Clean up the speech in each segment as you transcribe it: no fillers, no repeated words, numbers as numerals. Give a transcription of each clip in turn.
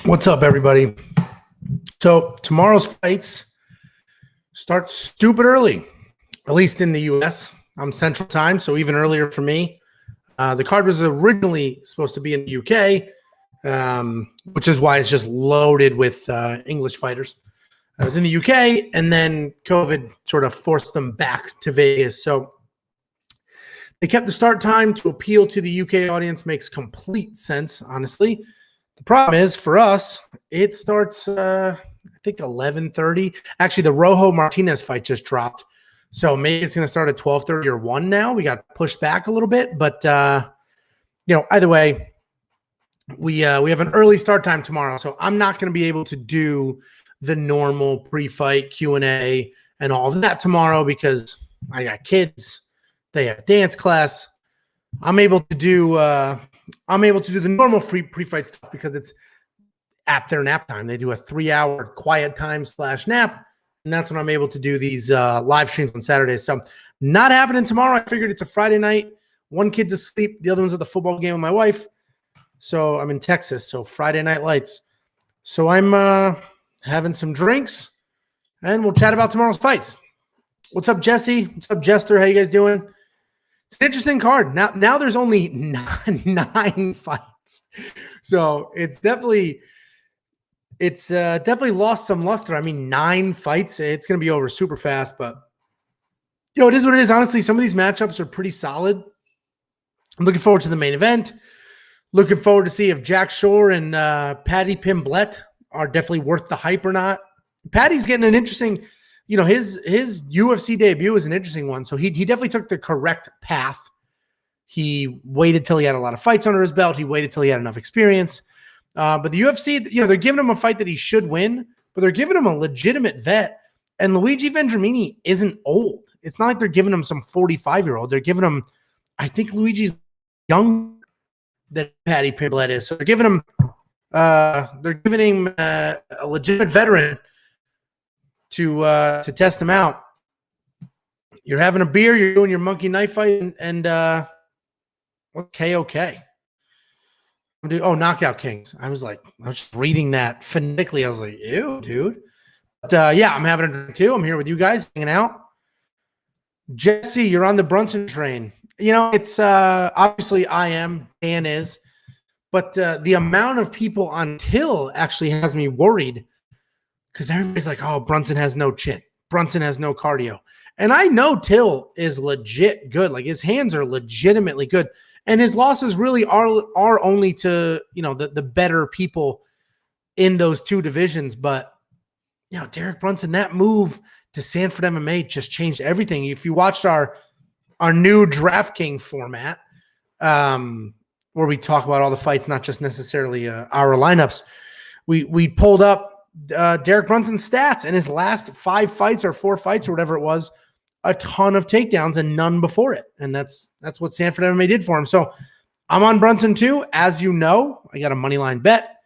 What's up, everybody? So tomorrow's fights start stupid early, at least in the U.S. I'm Central Time, so even earlier for me. The card was originally supposed to be in the U.K., which is why it's just loaded with English fighters. I was in the U.K., and then COVID sort of forced them back to Vegas. So they kept the start time to appeal to the U.K. audience. Makes complete sense, honestly. The problem is, for us, it starts, I think, 11:30. Actually, the Rojo Martinez fight just dropped. So maybe it's going to start at 12:30 or 1 now. We got pushed back a little bit. But, either way, we have an early start time tomorrow. So I'm not going to be able to do the normal pre-fight Q&A and all of that tomorrow because I got kids. They have dance class. I'm able to do the normal pre-fight stuff because it's after nap time. They do a 3-hour quiet time / nap, and that's when I'm able to do these live streams on Saturdays. So not happening tomorrow. I figured it's a Friday night. One kid's asleep. The other one's at the football game with my wife. So I'm in Texas, so Friday night lights. So I'm having some drinks, and we'll chat about tomorrow's fights. What's up, Jesse? What's up, Jester? How you guys doing? It's an interesting card. Now there's only nine fights. So it's definitely lost some luster. I mean, 9 fights. It's going to be over super fast, but it is what it is. Honestly, some of these matchups are pretty solid. I'm looking forward to the main event. Looking forward to see if Jack Shore and Paddy Pimblett are definitely worth the hype or not. Paddy's getting an interesting, his UFC debut is an interesting one. So he definitely took the correct path. He waited till he had a lot of fights under his belt. He waited till he had enough experience. But the UFC, they're giving him a fight that he should win, but they're giving him a legitimate vet. And Luigi Vendramini isn't old. It's not like they're giving him some 45-year-old. They're giving him, I think Luigi's young than Paddy Pimblett is. So they're giving him a legitimate veteran to test him out. You're having a beer, you're doing your monkey knife fight, and KOK. Knockout Kings. I was just reading that phonetically. I was like, ew, dude. But I'm having a drink too. I'm here with you guys, hanging out. Jesse, you're on the Brunson train. It's obviously I am, Dan is, but the amount of people on Till actually has me worried because everybody's like, oh, Brunson has no chin. Brunson has no cardio. And I know Till is legit good. Like, his hands are legitimately good. And his losses really are only to, the better people in those two divisions. But, Derek Brunson, that move to Sanford MMA just changed everything. If you watched our new DraftKings format, where we talk about all the fights, not just necessarily our lineups, we pulled up Derek Brunson's stats, and his last 5 fights or 4 fights or whatever it was, a ton of takedowns and none before it. And that's what Sanford MMA did for him. So I'm on Brunson too. As you know, I got a money line bet.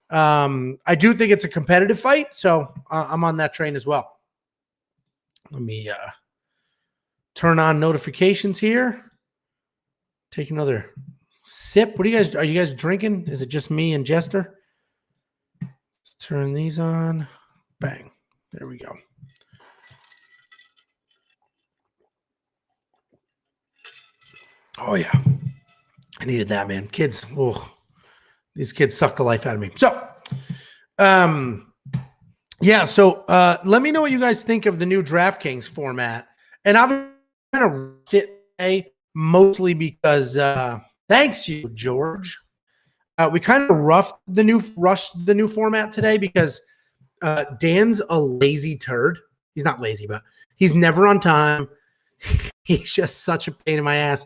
I do think it's a competitive fight. So I'm on that train as well. Let me turn on notifications here. Take another sip. Are you guys drinking? Is it just me and Jester? Let's turn these on. Bang. There we go. Oh, yeah. I needed that, man. Kids. Oh, these kids suck the life out of me. So, let me know what you guys think of the new DraftKings format. And I've kind of rushed it today, mostly because, thanks you, George. We kind of rushed the new format today because Dan's a lazy turd. He's not lazy, but he's never on time. He's just such a pain in my ass.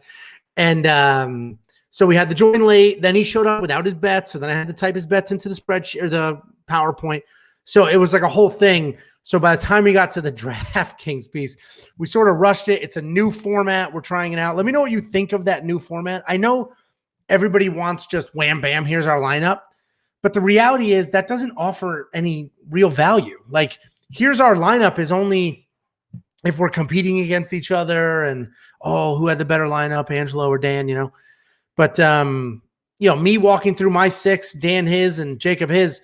And so we had the join late. Then he showed up without his bets. So then I had to type his bets into the spreadsheet or the PowerPoint. So it was like a whole thing. So by the time we got to the DraftKings piece, we sort of rushed it. It's a new format. We're trying it out. Let me know what you think of that new format. I know everybody wants just wham, bam, here's our lineup. But the reality is that doesn't offer any real value. Like, here's our lineup is only if we're competing against each other and, who had the better lineup, Angelo or Dan, But, me walking through my 6, Dan his, and Jacob his,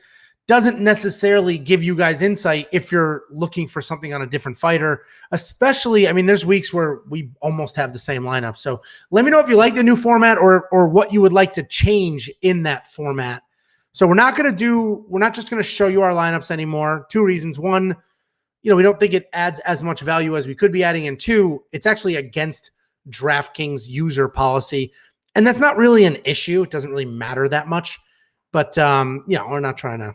doesn't necessarily give you guys insight if you're looking for something on a different fighter, especially, I mean, there's weeks where we almost have the same lineup. So let me know if you like the new format or what you would like to change in that format. So we're not just going to show you our lineups anymore. 2 reasons. 1, we don't think it adds as much value as we could be adding. And 2, it's actually against DraftKings user policy. And that's not really an issue. It doesn't really matter that much. But we're not trying to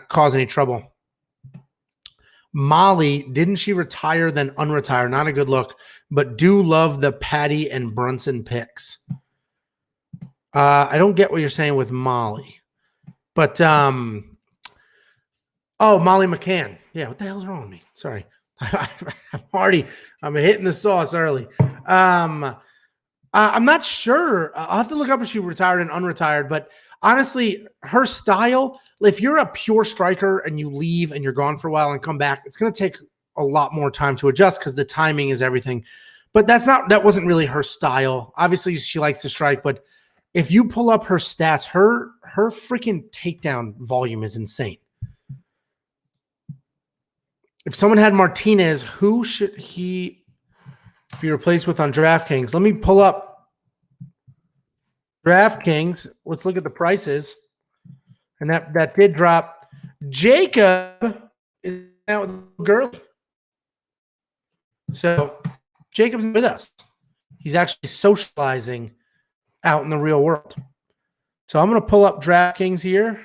cause any trouble. Molly, didn't she retire then unretire? Not a good look, but do love the Patty and Brunson picks. I don't get what you're saying with Molly, but Molly McCann. Yeah, what the hell's wrong with me? Sorry, I'm hitting the sauce early. I'm not sure. I'll have to look up if she retired and unretired, but honestly, her style, if you're a pure striker and you leave and you're gone for a while and come back, it's going to take a lot more time to adjust because the timing is everything. But that wasn't really her style. Obviously, she likes to strike, but if you pull up her stats, her freaking takedown volume is insane. If someone had Martinez, who should he be replaced with on DraftKings? Let me pull up DraftKings. Let's look at the prices. And that did drop. Jacob is out with Gurley. So Jacob's with us. He's actually socializing out in the real world. So I'm going to pull up DraftKings here.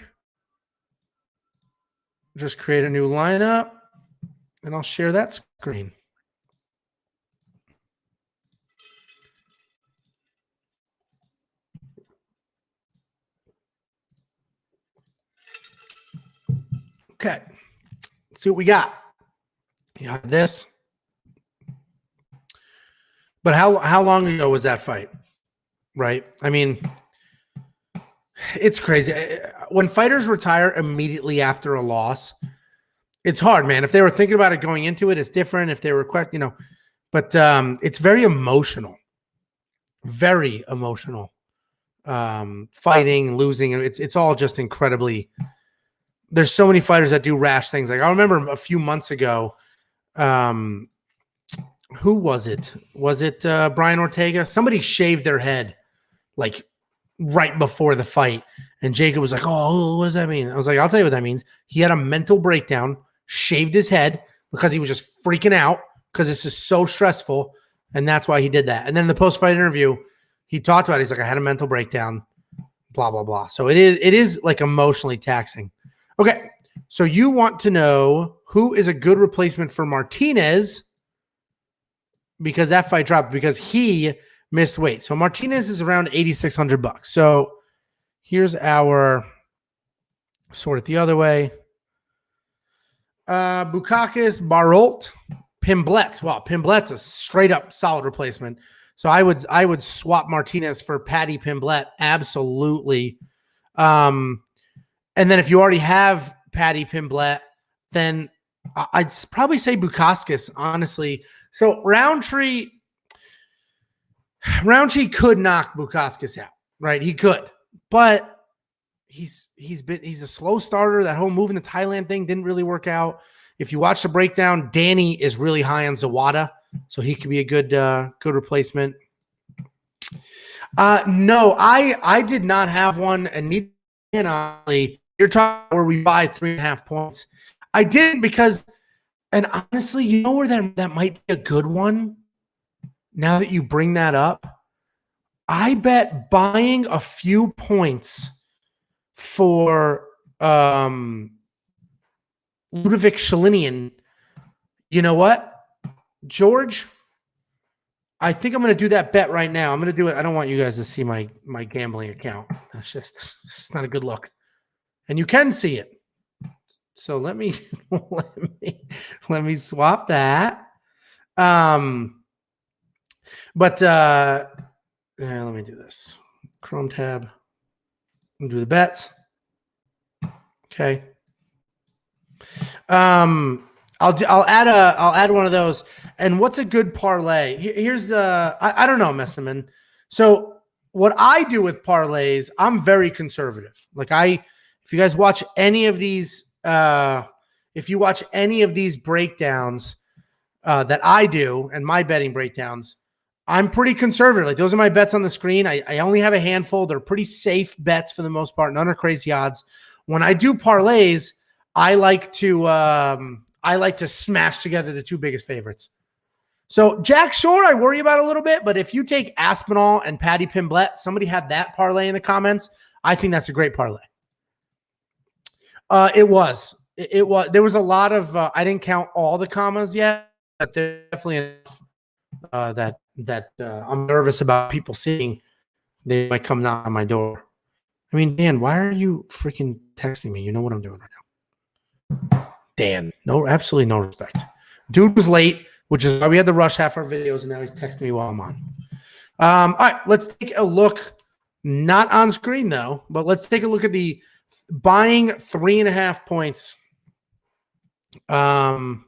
Just create a new lineup. And I'll share that screen. Okay, let's see what we got. You got this. But how long ago was that fight? Right? I mean, it's crazy. When fighters retire immediately after a loss, it's hard, man. If they were thinking about it going into it, it's different. If they were, but it's very emotional. Very emotional. Fighting, losing, it's all just incredibly. There's so many fighters that do rash things. Like I remember a few months ago, who was it? Was it Brian Ortega? Somebody shaved their head like right before the fight. And Jacob was like, oh, what does that mean? I was like, I'll tell you what that means. He had a mental breakdown, shaved his head because he was just freaking out because this is so stressful. And that's why he did that. And then the post-fight interview, he talked about it. He's like, I had a mental breakdown, blah, blah, blah. So it is like emotionally taxing. Okay, so you want to know who is a good replacement for Martinez because that fight dropped because he missed weight. So Martinez is around $8,600. So here's our sort it the other way. Bukakis, Barriault, Pimblet. Well, Pimblet's a straight up solid replacement. So I would swap Martinez for Patty Pimblet. Absolutely. And then if you already have Patty Pimblet, then I'd probably say Bukakis, honestly. So Roundtree could knock Bukakis out, right? He could, but he's a slow starter. That whole moving to Thailand thing didn't really work out. If you watch the breakdown, Danny is really high on Zawada, so he could be a good replacement. No, I did not have one, and neither can I. You're talking where we buy 3.5 points. I didn't because, and honestly, you know where that might be a good one? Now that you bring that up, I bet buying a few points for Ludovic Shalinian, you know what, George? I think I'm going to do that bet right now. I'm going to do it. I don't want you guys to see my gambling account. It's not a good look. And you can see it. So let me swap that. Let me do this. Chrome tab. I'm do the bets. Okay. I'll add one of those. And what's a good parlay? Here's I don't know, Messiman. So what I do with parlays, I'm very conservative. Like If you guys watch any of these, if you watch any of these breakdowns that I do and my betting breakdowns, I'm pretty conservative. Like those are my bets on the screen. I only have a handful. They're pretty safe bets for the most part. None are crazy odds. When I do parlays, I like to smash together the two biggest favorites. So Jack Shore, I worry about a little bit, but if you take Aspinall and Paddy Pimblett, somebody had that parlay in the comments. I think that's a great parlay. It was. There was a lot of. I didn't count all the commas yet, but there's definitely enough that I'm nervous about people seeing. They might come knock on my door. I mean, Dan, why are you freaking texting me? You know what I'm doing right now. Dan, no, absolutely no respect. Dude was late, which is why we had to rush half our videos, and now he's texting me while I'm on. All right, let's take a look. Not on screen though, but let's take a look at the buying 3.5 points. Buying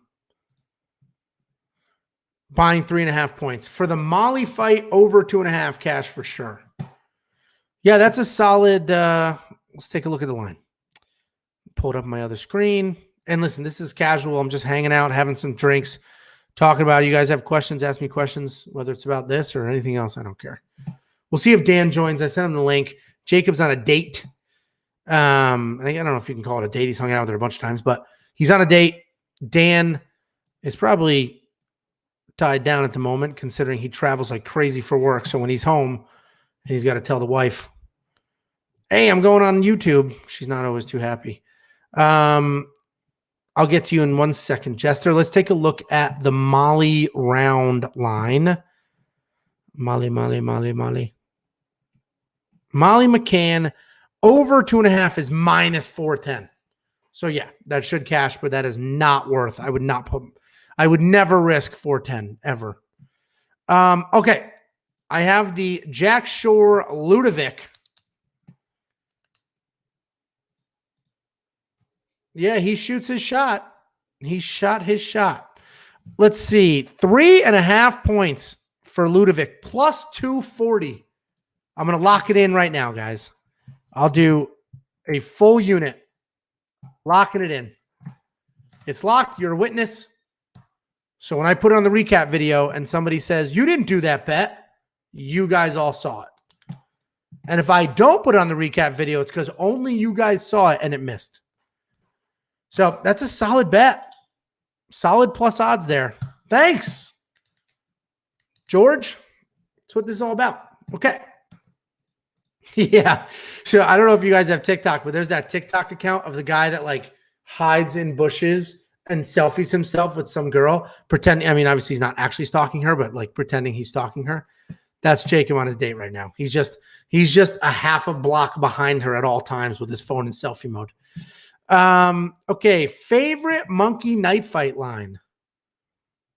3.5 points for the Molly fight, over 2.5 cash for sure. Yeah, that's a solid. Let's take a look at the line. Pulled up my other screen. And listen, this is casual. I'm just hanging out, having some drinks, talking about it. You guys have questions, ask me questions, whether it's about this or anything else. I don't care. We'll see if Dan joins. I sent him the link. Jacob's on a date. And I don't know if you can call it a date. He's hung out with her a bunch of times, but he's on a date. Dan is probably tied down at the moment, considering he travels like crazy for work. So when he's home, he's got to tell the wife, hey, I'm going on YouTube. She's not always too happy. I'll get to you in 1 second, Jester. Let's take a look at the Molly round line. Molly McCann over 2.5 is minus 410. So yeah, that should cash, but that is not worth. I would never risk 410 ever. Okay. I have the Jack Shore Ludovic. Yeah, he shoots his shot. He shot his shot. Let's see. 3.5 points for Ludovic, plus 240. I'm going to lock it in right now, guys. I'll do a full unit. Locking it in. It's locked. You're a witness. So when I put it on the recap video and somebody says, you didn't do that bet, you guys all saw it. And if I don't put it on the recap video, it's because only you guys saw it and it missed. So that's a solid bet. Solid plus odds there. Thanks, George. That's what this is all about. Okay. Yeah. So I don't know if you guys have TikTok, but there's that TikTok account of the guy that like hides in bushes and selfies himself with some girl, pretending. I mean, obviously he's not actually stalking her, but like pretending he's stalking her. That's Jacob on his date right now. He's just a half a block behind her at all times with his phone in selfie mode. Okay. Favorite monkey knife fight line.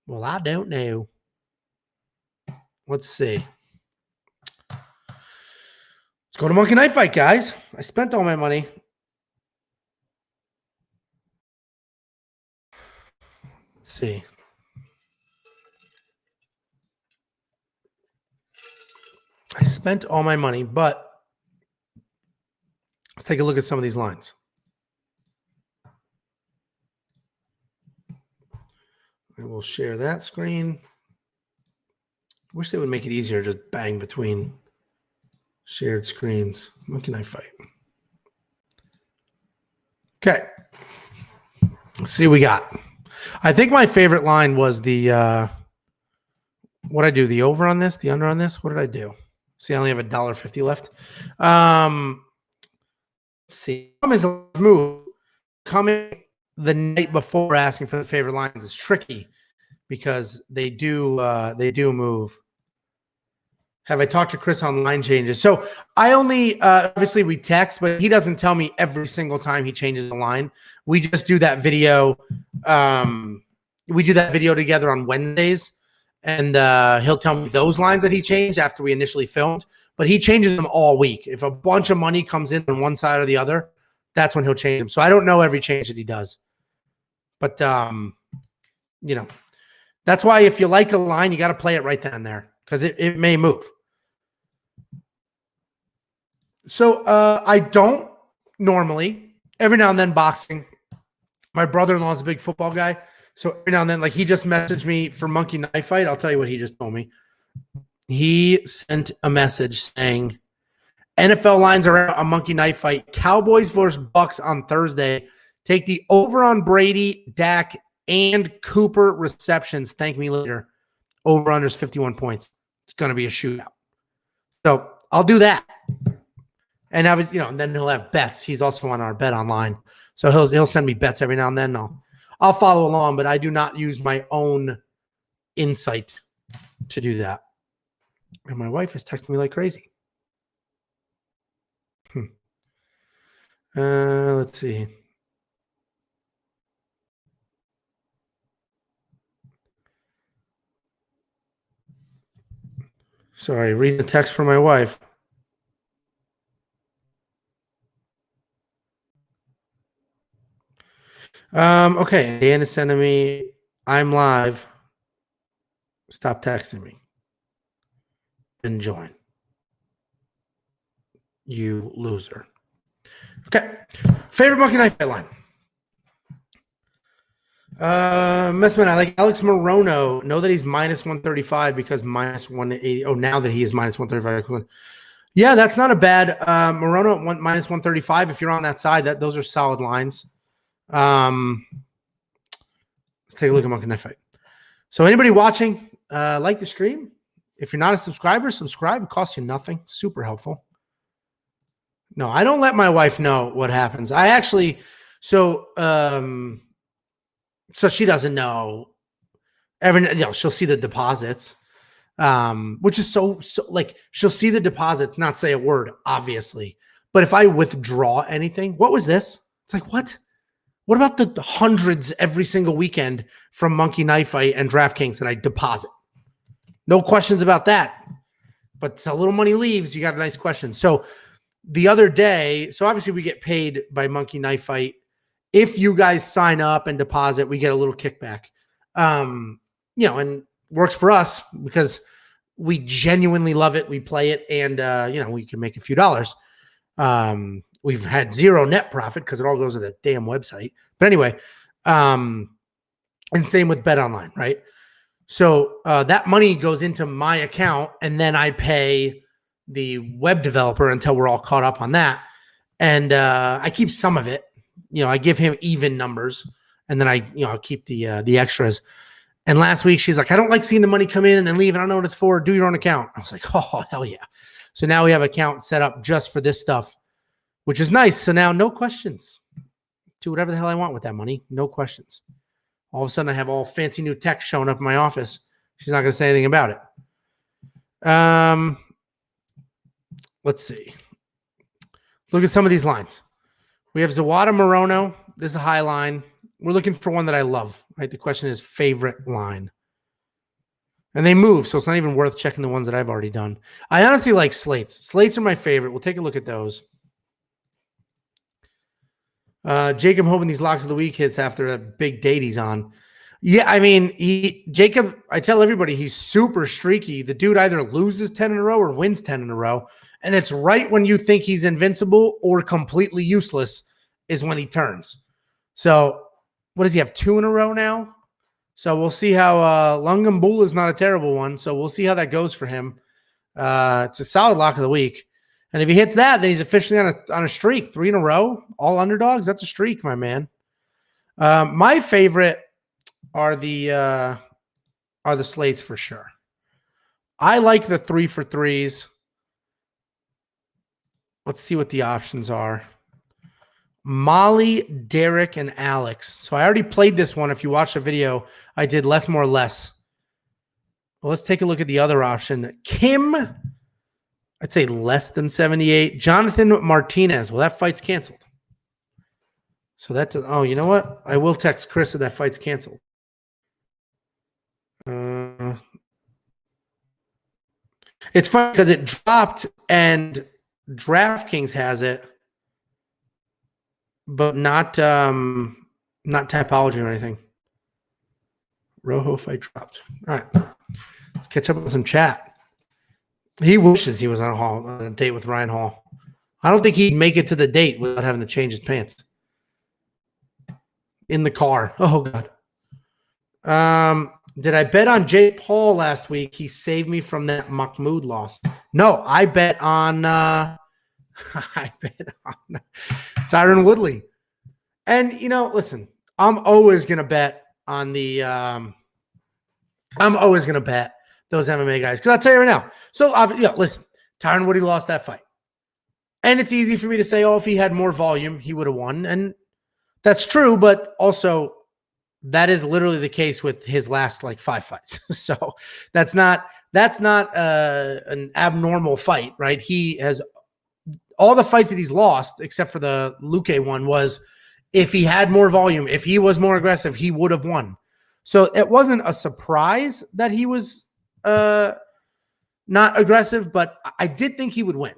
Well, I don't know. Let's see. Let's go to monkey knife fight, guys. I spent all my money. Let's see. I spent all my money, but let's take a look at some of these lines. I will share that screen. Wish they would make it easier, just bang between shared screens. What can I fight? Okay. Let's see what we got. I think my favorite line was the what did I do? The over on this, the under on this? What did I do? See, I only have $1.50 left. Let's see. Is a move coming the night before asking for the favorite lines is tricky because they do move. Have I talked to Chris on line changes? So I only obviously we text, but he doesn't tell me every single time he changes the line. We just do that video. We do that video together on Wednesdays, and he'll tell me those lines that he changed after we initially filmed. But he changes them all week. If a bunch of money comes in on one side or the other, that's when he'll change them. So I don't know every change that he does. But you know, that's why if you like a line, you got to play it right then and there because it may move. So I don't normally, every now and then boxing. My brother-in-law is a big football guy. So every now and then, like he just messaged me for Monkey Knife Fight. I'll tell you what he just told me. He sent a message saying, NFL lines are out on Monkey Knife Fight. Cowboys versus Bucks on Thursday. Take the over on Brady, Dak, and Cooper receptions. Thank me later. Over unders 51 points. It's going to be a shootout. So I'll do that. And obviously, and then he'll have bets. He's also on our bet online. So he'll send me bets every now and then. I'll follow along, but I do not use my own insight to do that. And my wife is texting me like crazy. Let's see. Sorry, reading a text from my wife. Okay, Dan is sending me, I'm live. Stop texting me. And join. You loser. Okay. Favorite Monkey Knife Fight line. Messman, I like Alex Morono. Know that he's minus 135 because minus 180. Oh, now that he is minus 135. Yeah, that's not a bad Morono at minus 135. If you're on that side, those are solid lines. Let's take a look at Monkey Knife Fight. So anybody watching, like the stream. If you're not a subscriber, subscribe. It costs you nothing. Super helpful. No, I don't let my wife know what happens. I actually, so she doesn't know. She'll see the deposits, which is so like she'll see the deposits, not say a word, obviously. But if I withdraw anything, what was this? It's like, what? What about the hundreds every single weekend from Monkey Knife Fight and DraftKings that I deposit? No questions about that. But a little money leaves, you got a nice question. So the other day, so obviously we get paid by Monkey Knife Fight. If you guys sign up and deposit, we get a little kickback. And works for us because we genuinely love it. We play it and, we can make a few dollars. We've had zero net profit because it all goes to the damn website. But anyway, and same with Bet Online, right? So that money goes into my account and then I pay the web developer until we're all caught up on that. And I keep some of it. I give him even numbers and then I'll keep the extras. And last week she's like, I don't like seeing the money come in and then leave. And I don't know what it's for. Do your own account. I was like, oh, hell yeah. So now we have an account set up just for this stuff, which is nice. So now no questions. Do whatever the hell I want with that money. No questions. All of a sudden I have all fancy new tech showing up in my office. She's not going to say anything about it. Let's see. Look at some of these lines. We have Zawada Morono. This is a high line. We're looking for one that I love, right? The question is favorite line. And they move, so it's not even worth checking the ones that I've already done. I honestly like slates. Slates are my favorite. We'll take a look at those. Jacob hoping these locks of the week hits after a big date he's on. Yeah, I mean, Jacob, I tell everybody he's super streaky. The dude either loses 10 in a row or wins 10 in a row. And it's right when you think he's invincible or completely useless is when he turns. So what does he have? 2 in a row now? So we'll see how Lungiambula is not a terrible one. So we'll see how that goes for him. It's a solid lock of the week. And if he hits that, then he's officially on a streak. 3 in a row, all underdogs. That's a streak, my man. My favorite are the slates for sure. I like the 3 for 3s. Let's see what the options are. Molly, Derek, and Alex. So I already played this one. If you watch the video, I did less, more, less. Well, let's take a look at the other option. Kim, I'd say less than 78. Jonathan Martinez. Well, that fight's canceled. So that's, oh, you know what? I will text Chris that fight's canceled. It's fun because it dropped and DraftKings has it, but not Typology or anything. Rojo fight dropped. All right. Let's catch up with some chat. He wishes he was on a date with Ryan Hall. I don't think he'd make it to the date without having to change his pants. in the car. Oh, God. Did I bet on Jake Paul last week? He saved me from that Mahmoud loss. No, I bet on I bet on Tyron Woodley. And, listen, I'm always going to bet on the I'm always going to bet those MMA guys. Because I'll tell you right now. So, listen, Tyron Woodley lost that fight. And it's easy for me to say, if he had more volume, he would have won. And that's true, but also that is literally the case with his last 5 fights. So that's not an abnormal fight, right? He has all the fights that he's lost, except for the Luque one, was if he had more volume, if he was more aggressive, he would have won. So it wasn't a surprise that he was not aggressive, but I did think he would win.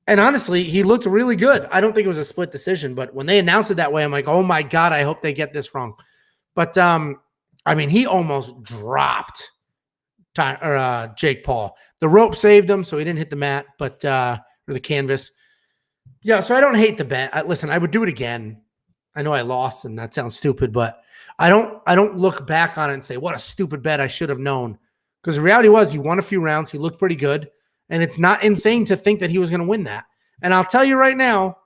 And honestly, he looked really good. I don't think it was a split decision, but when they announced it that way, I'm like, oh my God, I hope they get this wrong. But, he almost dropped Jake Paul. The rope saved him, so he didn't hit the mat, or the canvas. Yeah, so I don't hate the bet. Listen, I would do it again. I know I lost, and that sounds stupid, but I don't look back on it and say, what a stupid bet, I should have known. Because the reality was he won a few rounds. He looked pretty good, and it's not insane to think that he was going to win that. And I'll tell you right now,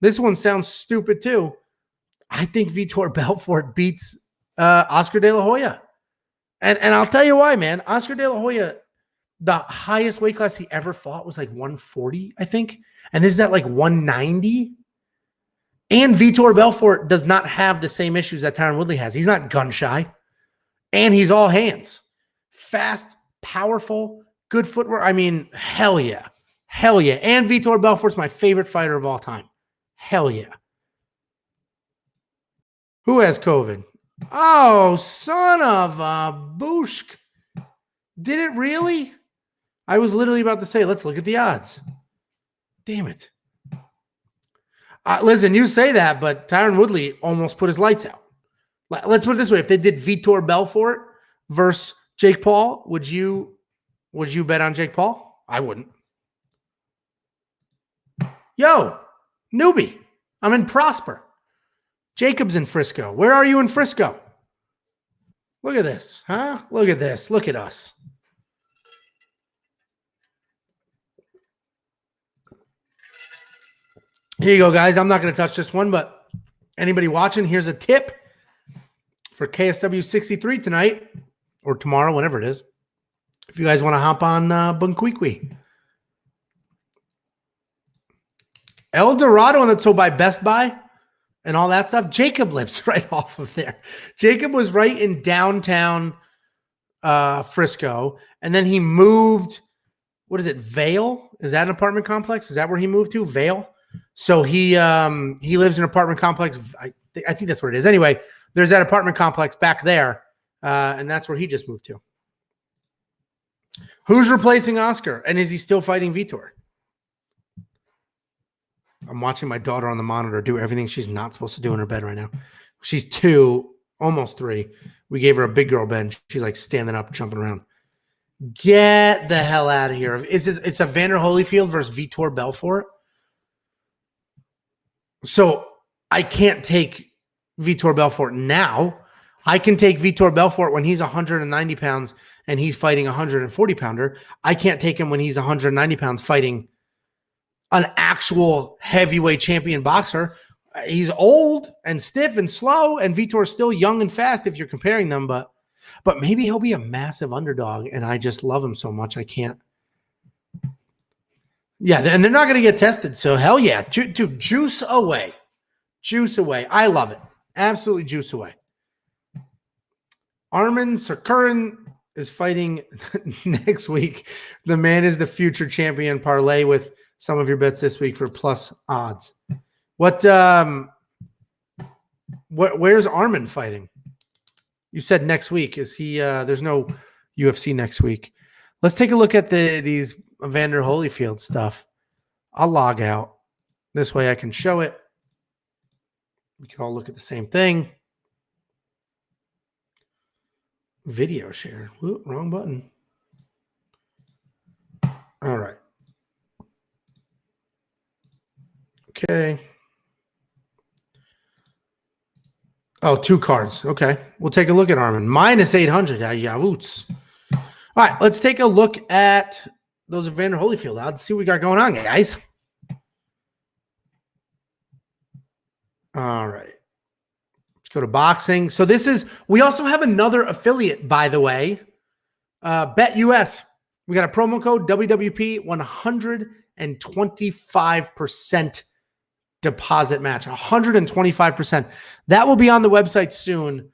this one sounds stupid too. I think Vitor Belfort beats Oscar De La Hoya. And I'll tell you why, man. Oscar De La Hoya, the highest weight class he ever fought was 140, I think. And this is at 190. And Vitor Belfort does not have the same issues that Tyron Woodley has. He's not gun shy. And he's all hands. Fast, powerful, good footwork. Hell yeah. Hell yeah. And Vitor Belfort's my favorite fighter of all time. Hell yeah. Who has COVID? Oh, son of a booshk. Did it really? I was literally about to say, let's look at the odds. Damn it. Listen, you say that, but Tyron Woodley almost put his lights out. Let's put it this way. If they did Vitor Belfort versus Jake Paul, would you bet on Jake Paul? I wouldn't. Yo, newbie. I'm in Prosper. Jacob's in Frisco. Where are you in Frisco? Look at this, huh? Look at this. Look at us. Here you go, guys. I'm not going to touch this one, but anybody watching, here's a tip for KSW 63 tonight or tomorrow, whenever it is. If you guys want to hop on Bunkwikwi. El Dorado, and that's so by Best Buy and all that stuff. Jacob lives right off of there. Jacob was right in downtown Frisco, and then he moved. What is it? Vale? Is that an apartment complex? Is that where he moved to? Vale. So he lives in an apartment complex. I think that's where it is. Anyway, there's that apartment complex back there, and that's where he just moved to. Who's replacing Oscar, and is he still fighting Vitor? I'm watching my daughter on the monitor do everything she's not supposed to do in her bed right now. She's 2, almost 3. We gave her a big girl bed. She's standing up, jumping around. Get the hell out of here. It's a Vander Holyfield versus Vitor Belfort? So I can't take Vitor Belfort now. I can take Vitor Belfort when he's 190 pounds and he's fighting a 140 pounder. I can't take him when he's 190 pounds fighting an actual heavyweight champion boxer. He's old and stiff and slow, and Vitor's still young and fast if you're comparing them, but maybe he'll be a massive underdog, and I just love him so much I can't. Yeah, and they're not going to get tested, so hell yeah. Dude, juice away. Juice away. I love it. Absolutely juice away. Armin Sakurin is fighting next week. The man is the future champion. Parlay with some of your bets this week for plus odds. Where's Armin fighting? You said next week. Is he there's no UFC next week. Let's take a look at these Vander Holyfield stuff. I'll log out. This way I can show it. We can all look at the same thing. Video share. Ooh, wrong button. All right. Okay. Oh, 2 cards. Okay. We'll take a look at Armin. Minus 800. Yavoots. All right. Let's take a look at those Evander Holyfield odds. See what we got going on, guys. All right. Let's go to boxing. So this is, we also have another affiliate, by the way. Bet US. We got a promo code WWP 125% deposit match, 125%. That will be on the website soon.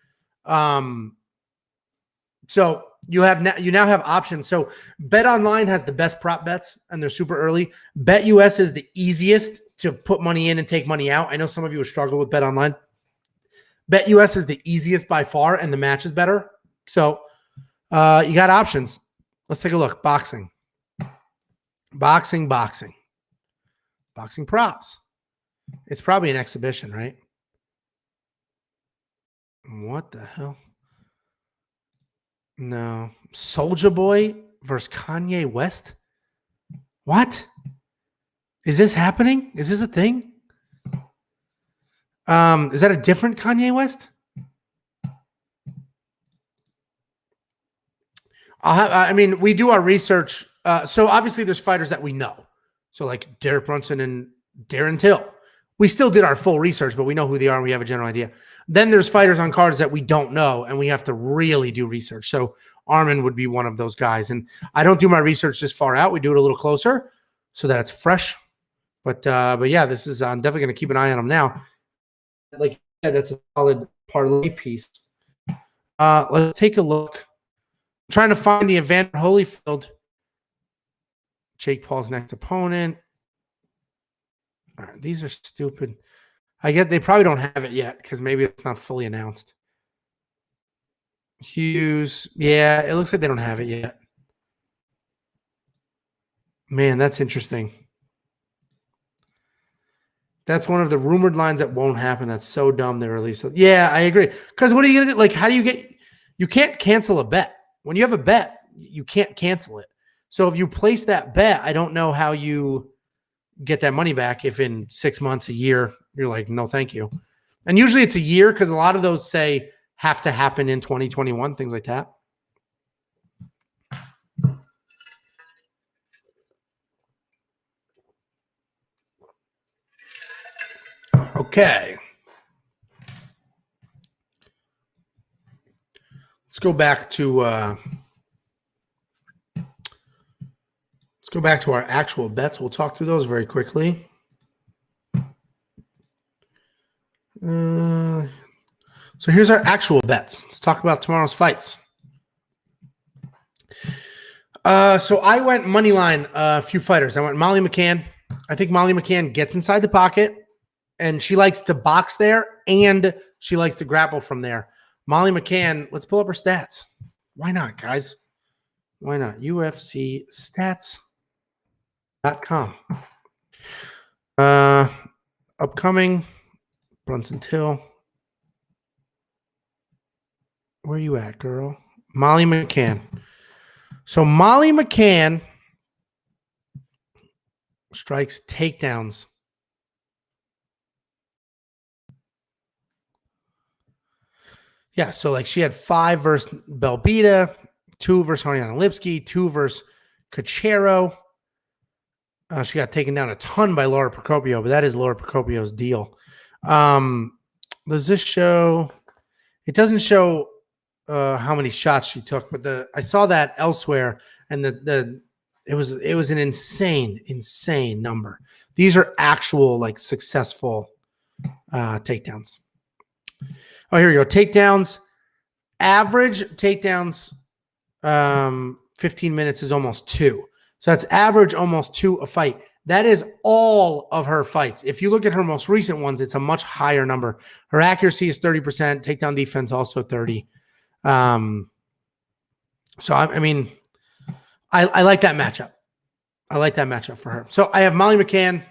So you now have options. So Bet Online has the best prop bets, and they're super early. Bet US is the easiest to put money in and take money out. I know some of you struggle with Bet Online. Bet US is the easiest by far, and the match is better. So you got options. Let's take a look. Boxing props. It's probably an exhibition, right? What the hell? No. Soulja Boy versus Kanye West? What? Is this happening? Is this a thing? Is that a different Kanye West? We do our research. So obviously there's fighters that we know. So like Derek Brunson and Darren Till. We still did our full research, but we know who they are and we have a general idea. Then there's fighters on cards that we don't know, and we have to really do research. So Armin would be one of those guys. And I don't do my research this far out. We do it a little closer so that it's fresh. But yeah, this is, I'm definitely going to keep an eye on him now. Like I said, that's a solid parlay piece. Let's take a look. I'm trying to find the Evander Holyfield. Jake Paul's next opponent. All right, these are stupid. I get they probably don't have it yet because maybe it's not fully announced. Hughes. Yeah, it looks like they don't have it yet. Man, that's interesting. That's one of the rumored lines that won't happen. That's so dumb they released it. Yeah, I agree. Because what are you going to do? Like, how do you get – you can't cancel a bet. When you have a bet, you can't cancel it. So if you place that bet, I don't know how you get that money back if in 6 months, a year, you're like, no, thank you. And usually it's a year because a lot of those say have to happen in 2021, things like that. Okay. Let's go back to our actual bets. We'll talk through those very quickly. So here's our actual bets. Let's talk about tomorrow's fights. So I went money line a few fighters. I went Molly McCann. I think Molly McCann gets inside the pocket, and she likes to box there, and she likes to grapple from there. Molly McCann, let's pull up her stats. Why not, guys? Why not? UFC stats.com. Upcoming Brunson Till. Where you at, girl? Molly McCann. So Molly McCann strikes takedowns. Yeah, so like she had 5 versus Belbita, 2 versus Ariana Lipsky, 2 versus Cachero. She got taken down a ton by Laura Procopio, but that is Laura Procopio's deal. Does this show? It doesn't show how many shots she took, but I saw that elsewhere, and it was an insane number. These are actual like successful takedowns. Oh, here we go. Takedowns. Average takedowns, 15 minutes is almost 2. So that's average almost 2 a fight. That is all of her fights. If you look at her most recent ones, it's a much higher number. Her accuracy is 30%. Takedown defense also 30. So I mean, I like that matchup. I like that matchup for her. So I have Molly McCann,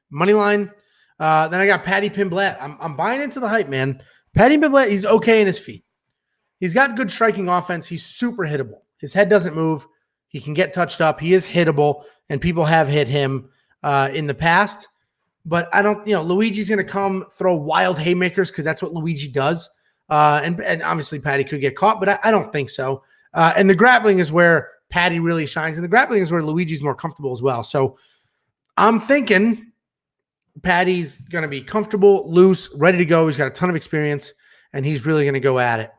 money line. Then I got Paddy Pimblett. I'm buying into the hype, man. Paddy Pimblett, he's okay in his feet. He's got good striking offense. He's super hittable. His head doesn't move. He can get touched up. He is hittable, and people have hit him in the past. But I don't, Luigi's going to come throw wild haymakers because that's what Luigi does. And obviously Patty could get caught, but I don't think so. And the grappling is where Patty really shines, and the grappling is where Luigi's more comfortable as well. So I'm thinking Patty's going to be comfortable, loose, ready to go. He's got a ton of experience, and he's really going to go at it.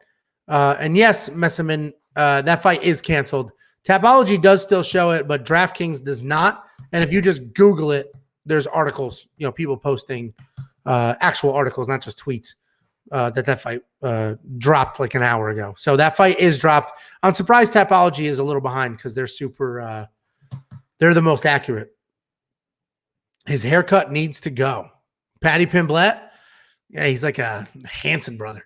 And yes, Messaman, that fight is canceled. Tapology does still show it, but DraftKings does not. And if you just Google it, there's articles, people posting actual articles, not just tweets, that fight dropped like an hour ago. So that fight is dropped. I'm surprised Tapology is a little behind because they're they're the most accurate. His haircut needs to go. Patty Pimblett, yeah, he's like a Hanson brother.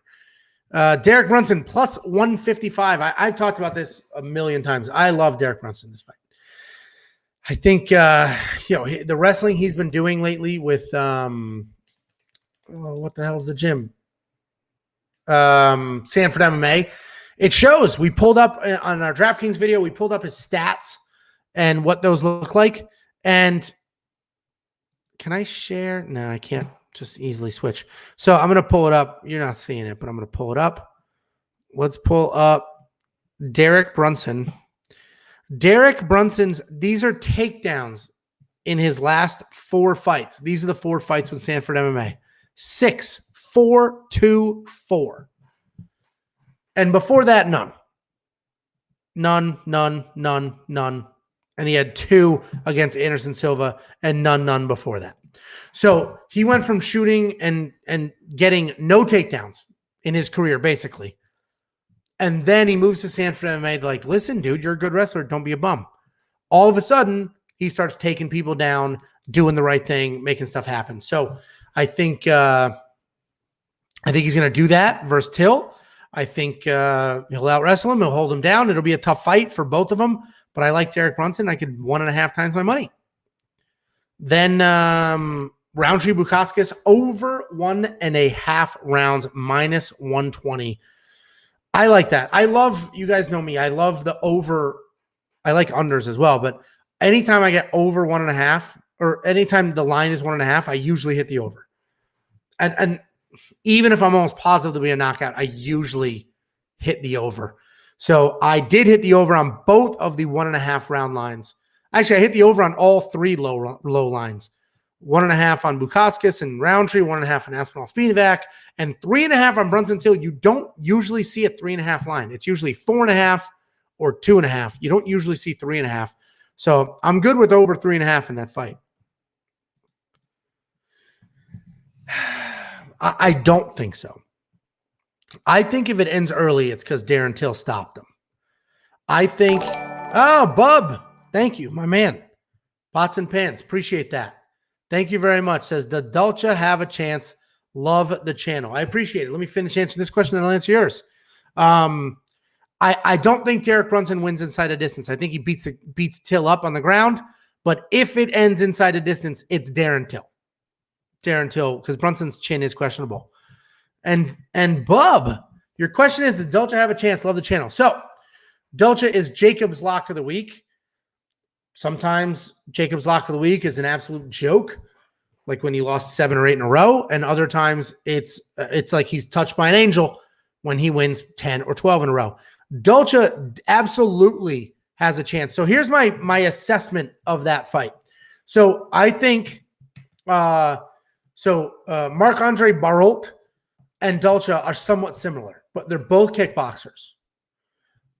Derek Brunson plus 155. I've talked about this a million times. I love Derek Brunson in this fight. I think the wrestling he's been doing lately with what the hell's the gym? Sanford MMA. It shows. We pulled up on our DraftKings video, we pulled up his stats and what those look like. And can I share? No, I can't just easily switch. So I'm going to pull it up. You're not seeing it, but I'm going to pull it up. Let's pull up Derek Brunson. Derek Brunson's, these are takedowns in his last 4 fights. These are the 4 fights with Sanford MMA. 6, 4, 2, 4. And before that, none. None. And he had 2 against Anderson Silva and none before that. So he went from shooting and getting no takedowns in his career, basically. And then he moves to Sanford MMA, like, listen, dude, you're a good wrestler. Don't be a bum. All of a sudden, he starts taking people down, doing the right thing, making stuff happen. So I think he's going to do that versus Till. I think he'll out-wrestle him. He'll hold him down. It'll be a tough fight for both of them. But I like Derek Brunson. I could 1.5 times my money. Then Roundtree Bukauskas over 1.5 rounds, minus 120. I like that. I love, you guys know me, I love the over. I like unders as well, but anytime I get over 1.5 or anytime the line is 1.5, I usually hit the over. And even if I'm almost positive to be a knockout, I usually hit the over. So I did hit the over on both of the 1.5 round lines. Actually, I hit the over on all 3 low lines. 1.5 on Bukauskas and Roundtree, 1.5 on Aspinall Spivak, and 3.5 on Brunson Till. You don't usually see a 3.5 line. It's usually 4.5 or 2.5. You don't usually see 3.5. So I'm good with over 3.5 in that fight. I don't think so. I think if it ends early, it's because Darren Till stopped him. I think, oh, Bub, thank you, my man. Pots and pans, appreciate that. Thank you very much. Says, the Dalcha have a chance? Love the channel. I appreciate it. Let me finish answering this question and I'll answer yours. I don't think Derek Brunson wins inside a distance. I think he beats Till up on the ground. But if it ends inside a distance, it's Darren Till. Darren Till, because Brunson's chin is questionable. And Bub, your question is, does Dalcha have a chance? Love the channel. So Dalcha is Jacob's lock of the week. Sometimes Jacob's lock of the week is an absolute joke, like when he lost 7 or 8 in a row. And other times it's like he's touched by an angel when he wins 10 or 12 in a row. Dalcha absolutely has a chance. So here's my assessment of that fight. So I think Marc-Andre Barriault and Dalcha are somewhat similar, but they're both kickboxers.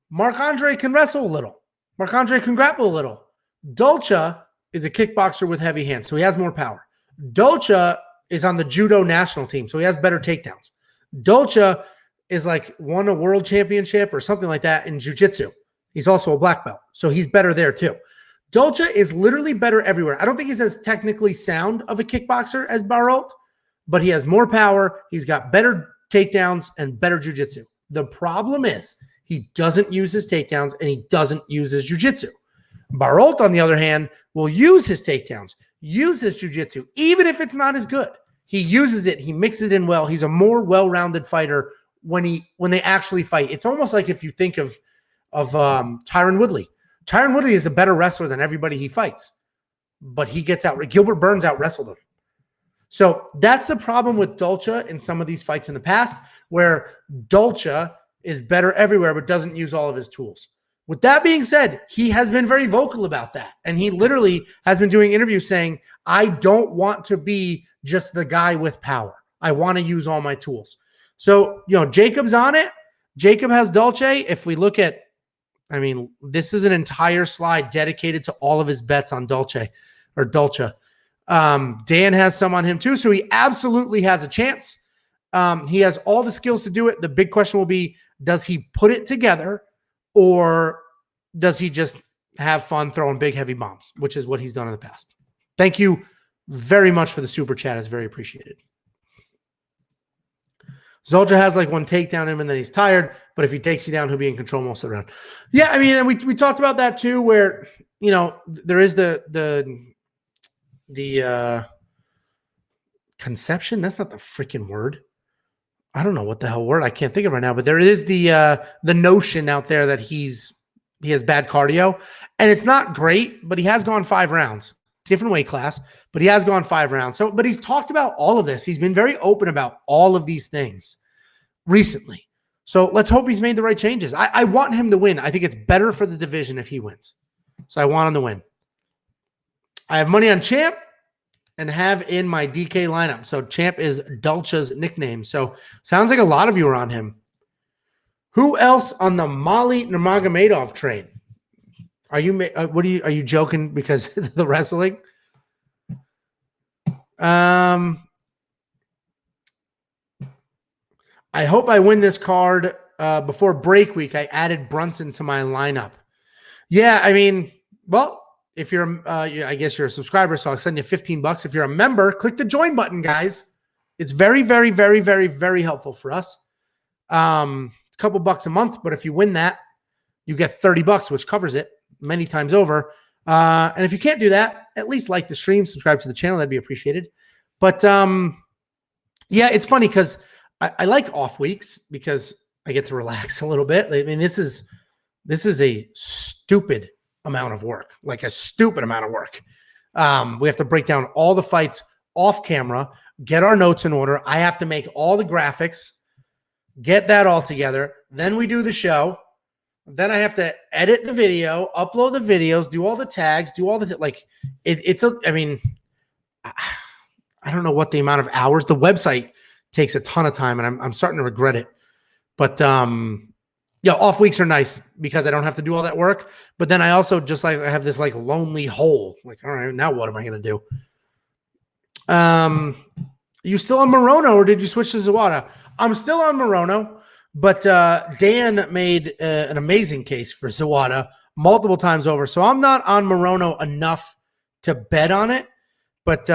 Marc-Andre can wrestle a little. Marc-Andre can grapple a little. Dalcha is a kickboxer with heavy hands, so he has more power. Dalcha is on the judo national team, so he has better takedowns. Dalcha is like won a world championship or something like that in jiu-jitsu. He's also a black belt, so he's better there too. Dalcha is literally better everywhere. I don't think he's as technically sound of a kickboxer as Barriault, but he has more power. He's got better takedowns and better jiu-jitsu. The problem is he doesn't use his takedowns and he doesn't use his jiu-jitsu. Barriault, on the other hand, will use his takedowns, use his jiu-jitsu, even if it's not as good. He uses it. He mixes it in well. He's a more well-rounded fighter when they actually fight. It's almost like if you think of Tyron Woodley. Tyron Woodley is a better wrestler than everybody he fights, but he gets out. Gilbert Burns out-wrestled him. So that's the problem with Dalcha in some of these fights in the past, where Dalcha is better everywhere but doesn't use all of his tools. With that being said, he has been very vocal about that. And he literally has been doing interviews saying, I don't want to be just the guy with power. I want to use all my tools. So, Jacob's on it. Jacob has Dalcha. If we look at, this is an entire slide dedicated to all of his bets on Dalcha. Dan has some on him too. So he absolutely has a chance. He has all the skills to do it. The big question will be, does he put it together, or does he just have fun throwing big, heavy bombs, which is what he's done in the past? Thank you very much for the super chat. It's very appreciated. Zolja has like one takedown him and then he's tired, but if he takes you down, he'll be in control most of the round. Yeah, and we talked about that too, where, there is the conception. That's not the freaking word. I don't know what the hell word. I can't think of it right now, but there is the notion out there that he has bad cardio, and it's not great, but he has gone 5 rounds, different weight class, but he has gone 5 rounds. So, but he's talked about all of this. He's been very open about all of these things recently. So let's hope he's made the right changes. I want him to win. I think it's better for the division if he wins. So I want him to win. I have money on Champ and have in my DK lineup. So Champ is Dalcha's nickname. So sounds like a lot of you are on him. Who else on the Molly Nurmagomedov train? Are you joking because of the wrestling? I hope I win this card before break week. I added Brunson to my lineup. Yeah, well, if you're, I guess you're a subscriber, so I'll send you $15. If you're a member, click the join button, guys. It's very, very, very, very, very helpful for us. A couple bucks a month, but if you win that, you get $30, which covers it many times over. And if you can't do that, at least like the stream, subscribe to the channel. That'd be appreciated. But yeah, it's funny because I like off weeks because I get to relax a little bit. This is a stupid amount of work, like a stupid amount of work. We have to break down all the fights off camera, get our notes in order. I have to make all the graphics, get that all together. Then we do the show. Then I have to edit the video, upload the videos, do all the tags, do all the, I don't know what the amount of hours. The website takes a ton of time, and I'm starting to regret it. But off weeks are nice because I don't have to do all that work. But then I also just I have this lonely hole. All right, now what am I going to do? You still on Morono, or did you switch to Zawada? I'm still on Morono, but Dan made an amazing case for Zawada multiple times over. So I'm not on Morono enough to bet on it. But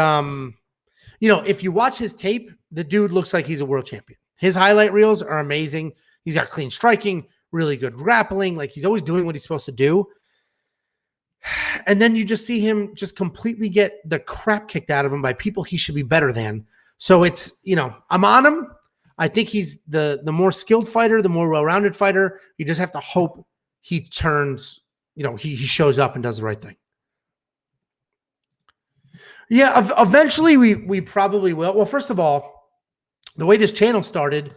if you watch his tape, the dude looks like he's a world champion. His highlight reels are amazing. He's got clean striking, really good grappling. He's always doing what he's supposed to do. And then you just see him just completely get the crap kicked out of him by people he should be better than. So it's, I'm on him. I think he's the more skilled fighter, the more well-rounded fighter. You just have to hope he turns, he shows up and does the right thing. Yeah, eventually we probably will. Well, first of all, the way this channel started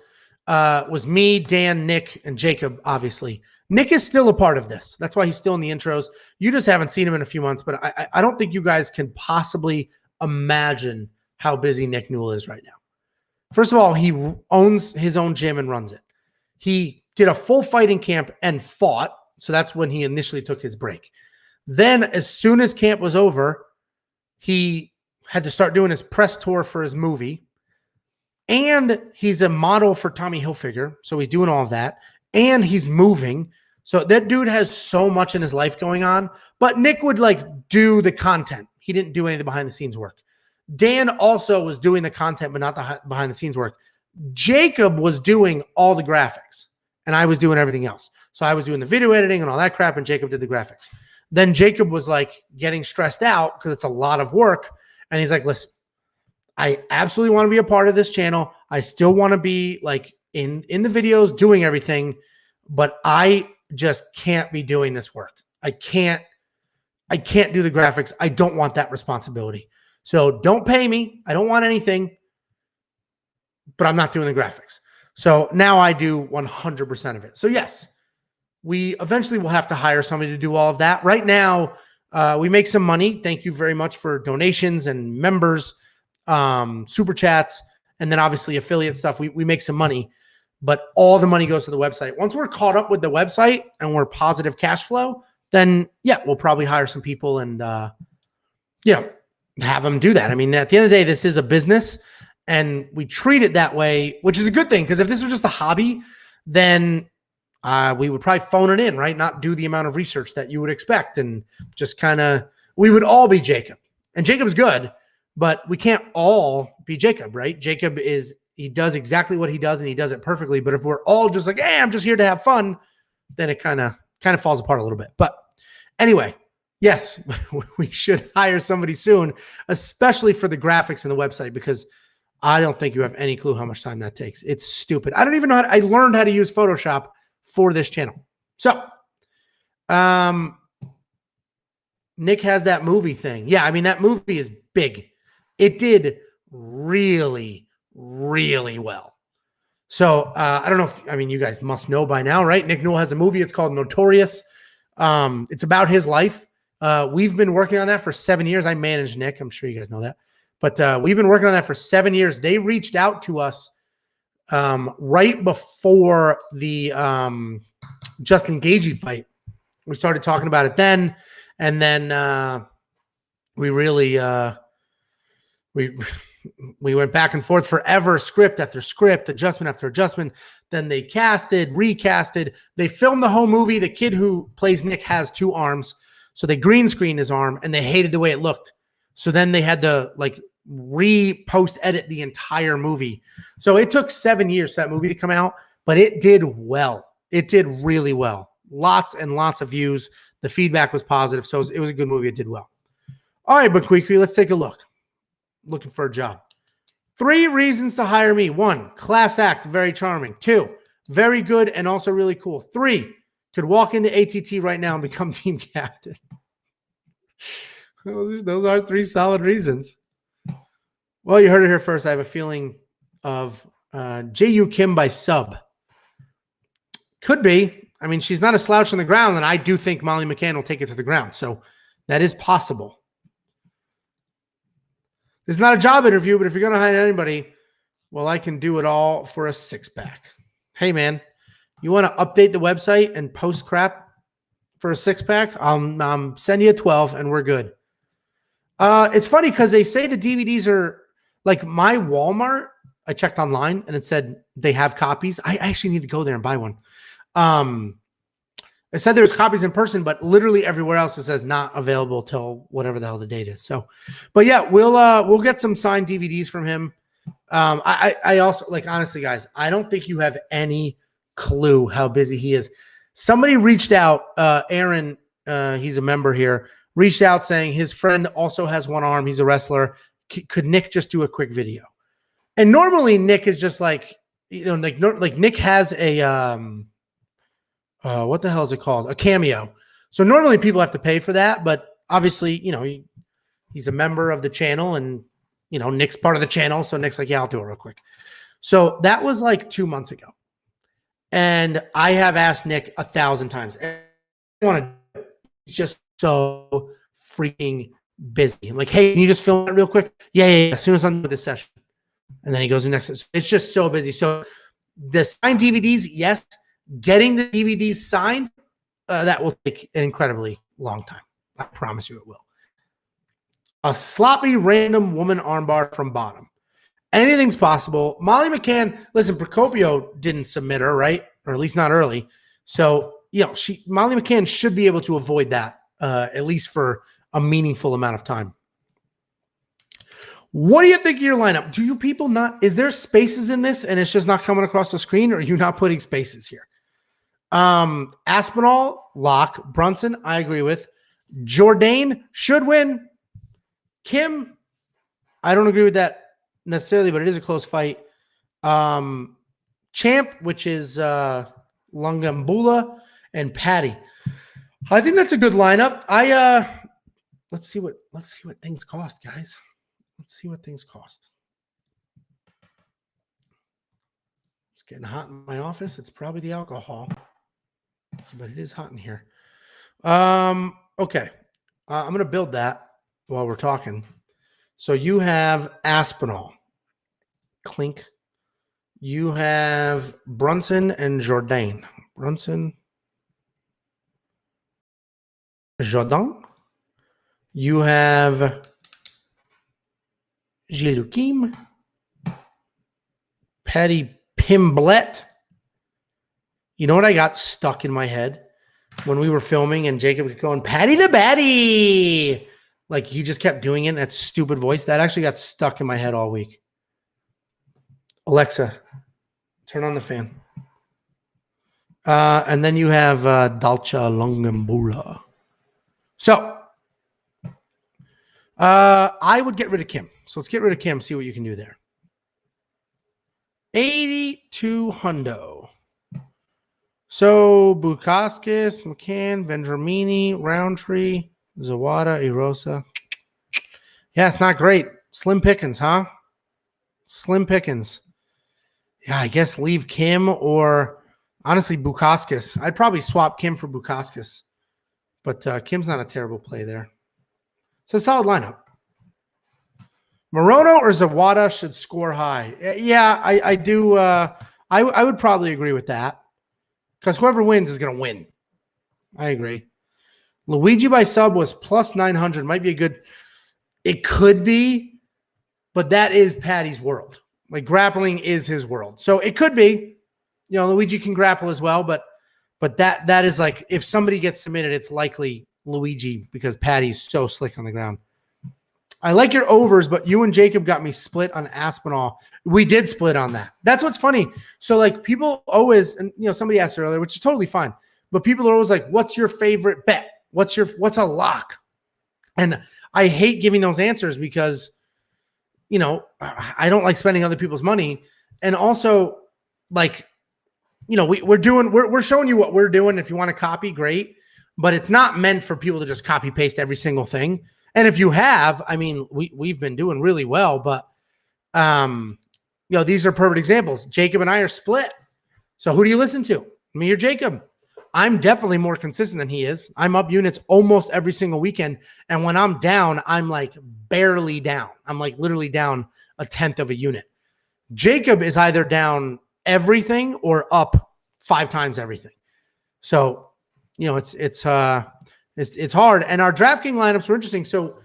was me, Dan, Nick, and Jacob, obviously. Nick is still a part of this. That's why he's still in the intros. You just haven't seen him in a few months, but I don't think you guys can possibly imagine how busy Nick Newell is right now. First of all, he owns his own gym and runs it. He did a full fighting camp and fought, so that's when he initially took his break. Then, as soon as camp was over, he had to start doing his press tour for his movie. And he's a model for Tommy Hilfiger. So he's doing all of that. And he's moving. So that dude has so much in his life going on. But Nick would do the content. He didn't do any of the behind the scenes work. Dan also was doing the content, but not the behind the scenes work. Jacob was doing all the graphics. And I was doing everything else. So I was doing the video editing and all that crap. And Jacob did the graphics. Then Jacob was getting stressed out because it's a lot of work. And he's like, listen, I absolutely want to be a part of this channel. I still want to be in the videos doing everything, but I just can't be doing this work. I can't do the graphics. I don't want that responsibility. So don't pay me. I don't want anything, but I'm not doing the graphics. So now I do 100% of it. So yes, we eventually will have to hire somebody to do all of that. Right now, we make some money. Thank you very much for donations and members, super chats, and then obviously affiliate stuff. We make some money, but all the money goes to the website. Once we're caught up with the website and we're positive cash flow, then yeah, we'll probably hire some people and, have them do that. I mean, at the end of the day, this is a business and we treat it that way, which is a good thing. Because if this was just a hobby, then we would probably phone it in, right? Not do the amount of research that you would expect and just kind of, we would all be Jacob. And Jacob's good, but we can't all be Jacob, right? Jacob he does exactly what he does and he does it perfectly. But if we're all just like, hey, I'm just here to have fun, then it kind of falls apart a little bit. But anyway, yes, we should hire somebody soon, especially for the graphics and the website, because I don't think you have any clue how much time that takes. It's stupid. I don't even know I learned how to use Photoshop for this channel. So, Nick has that movie thing. Yeah, I mean, that movie is big. It did really, really well. So, I don't know if, you guys must know by now, right? Nick Newell has a movie. It's called Notorious. It's about his life. We've been working on that for 7 years. I manage Nick. I'm sure you guys know that. But we've been working on that for 7 years. They reached out to us right before the Justin Gaethje fight. We started talking about it then, and then we really we went back and forth forever, script after script, adjustment after adjustment. Then they recasted. They filmed the whole movie. The kid who plays Nick has 2 arms, so they green screened his arm, and they hated the way it looked. So then they had to post edit the entire movie. So it took 7 years for that movie to come out, but it did well. It did really well. Lots and lots of views. The feedback was positive. So it was a good movie. It did well. All right, Bequeaquy, let's take a look. Looking for a job. 3 reasons to hire me. 1, class act, very charming. 2, very good and also really cool. 3, could walk into ATT right now and become team captain. Those are 3 solid reasons. Well, you heard it here first. I have a feeling of J.U. Kim by sub. Could be. I mean, she's not a slouch on the ground, and I do think Molly McCann will take it to the ground. So that is possible. This is not a job interview, but if you're going to hire anybody, well, I can do it all for a 6-pack. Hey, man, you want to update the website and post crap for a 6-pack? I'll send you a 12, and we're good. It's funny because they say the DVDs are like my Walmart. I checked online, and it said they have copies. I actually need to go there and buy one. It said there's copies in person, but literally everywhere else it says not available till whatever the hell the date is. So, but yeah, we'll get some signed DVDs from him. I also, honestly, guys, I don't think you have any clue how busy he is. Somebody reached out, Aaron, he's a member here, reached out saying his friend also has 1 arm. He's a wrestler. Could Nick just do a quick video? And normally Nick is just like Nick has a, what the hell is it called? A cameo. So normally people have to pay for that, but obviously, he's a member of the channel and, Nick's part of the channel. So Nick's like, yeah, I'll do it real quick. So that was 2 months ago. And I have asked Nick 1,000 times. I want to, it's just so freaking busy. I'm like, hey, can you just film it real quick? Yeah. As soon as I'm done with this session. And then he goes to the next. It's just so busy. So the signed DVDs, yes. Getting the DVDs signed, that will take an incredibly long time. I promise you it will. A sloppy random woman armbar from bottom. Anything's possible. Molly McCann, listen, Procopio didn't submit her, right? Or at least not early. So, Molly McCann should be able to avoid that, at least for a meaningful amount of time. What do you think of your lineup? Do you people not, is there spaces in this and it's just not coming across the screen, or are you not putting spaces here? Aspinall, lock. Brunson, I agree with. Jourdain should win. Kim, I don't agree with that necessarily, but it is a close fight. Champ, which is Lungiambula, and Patty. I think that's a good lineup. Let's see what things cost, guys. Let's see what things cost. It's getting hot in my office. It's probably the alcohol, but it is hot in here. Okay. I'm going to build that while we're talking. So you have Aspinall. Clink. You have Brunson and Jourdain. Brunson. Jourdain. You have Julian. Patty Pimblett. You know what I got stuck in my head when we were filming and Jacob was going, Patty the Batty. Like he just kept doing it in that stupid voice. That actually got stuck in my head all week. Alexa, turn on the fan. And then you have Dalcha Lungiambula. So I would get rid of Kim. So let's get rid of Kim, see what you can do there. 82 hundo. So Bukaskis, McCann, Vendramini, Roundtree, Zawada, Erosa. Yeah, it's not great. Slim pickings, huh? Slim pickings. Yeah, I guess leave Kim or honestly Bukaskis. I'd probably swap Kim for Bukaskis. But Kim's not a terrible play there. It's a solid lineup. Morono or Zawada should score high. Yeah, I do. I would probably agree with that. Because whoever wins is going to win. I agree. Luigi by sub was plus 900. Might be a good. It could be, but that is Patty's world. Like grappling is his world. So it could be. You know, Luigi can grapple as well, but that is like if somebody gets submitted, it's likely Luigi because Patty's so slick on the ground. I like your overs, but you and Jacob got me split on Aspinall. We did split on that. That's what's funny. So like people always, and you know, somebody asked earlier, which is totally fine, but people are always like, what's your favorite bet? What's a lock? And I hate giving those answers because, you know, I don't like spending other people's money. And also like, you know, we're showing you what we're doing. If you want to copy, great, but it's not meant for people to just copy paste every single thing. And if you have, I mean, we've been doing really well, but you know, these are perfect examples. Jacob and I are split. So who do you listen to? Me or Jacob? I'm definitely more consistent than he is. I'm up units almost every single weekend. And when I'm down, I'm like barely down. I'm like literally down 1/10 of a unit. Jacob is either down everything or up 5 times everything. So, you know, it's hard. And our DraftKings lineups were interesting. So,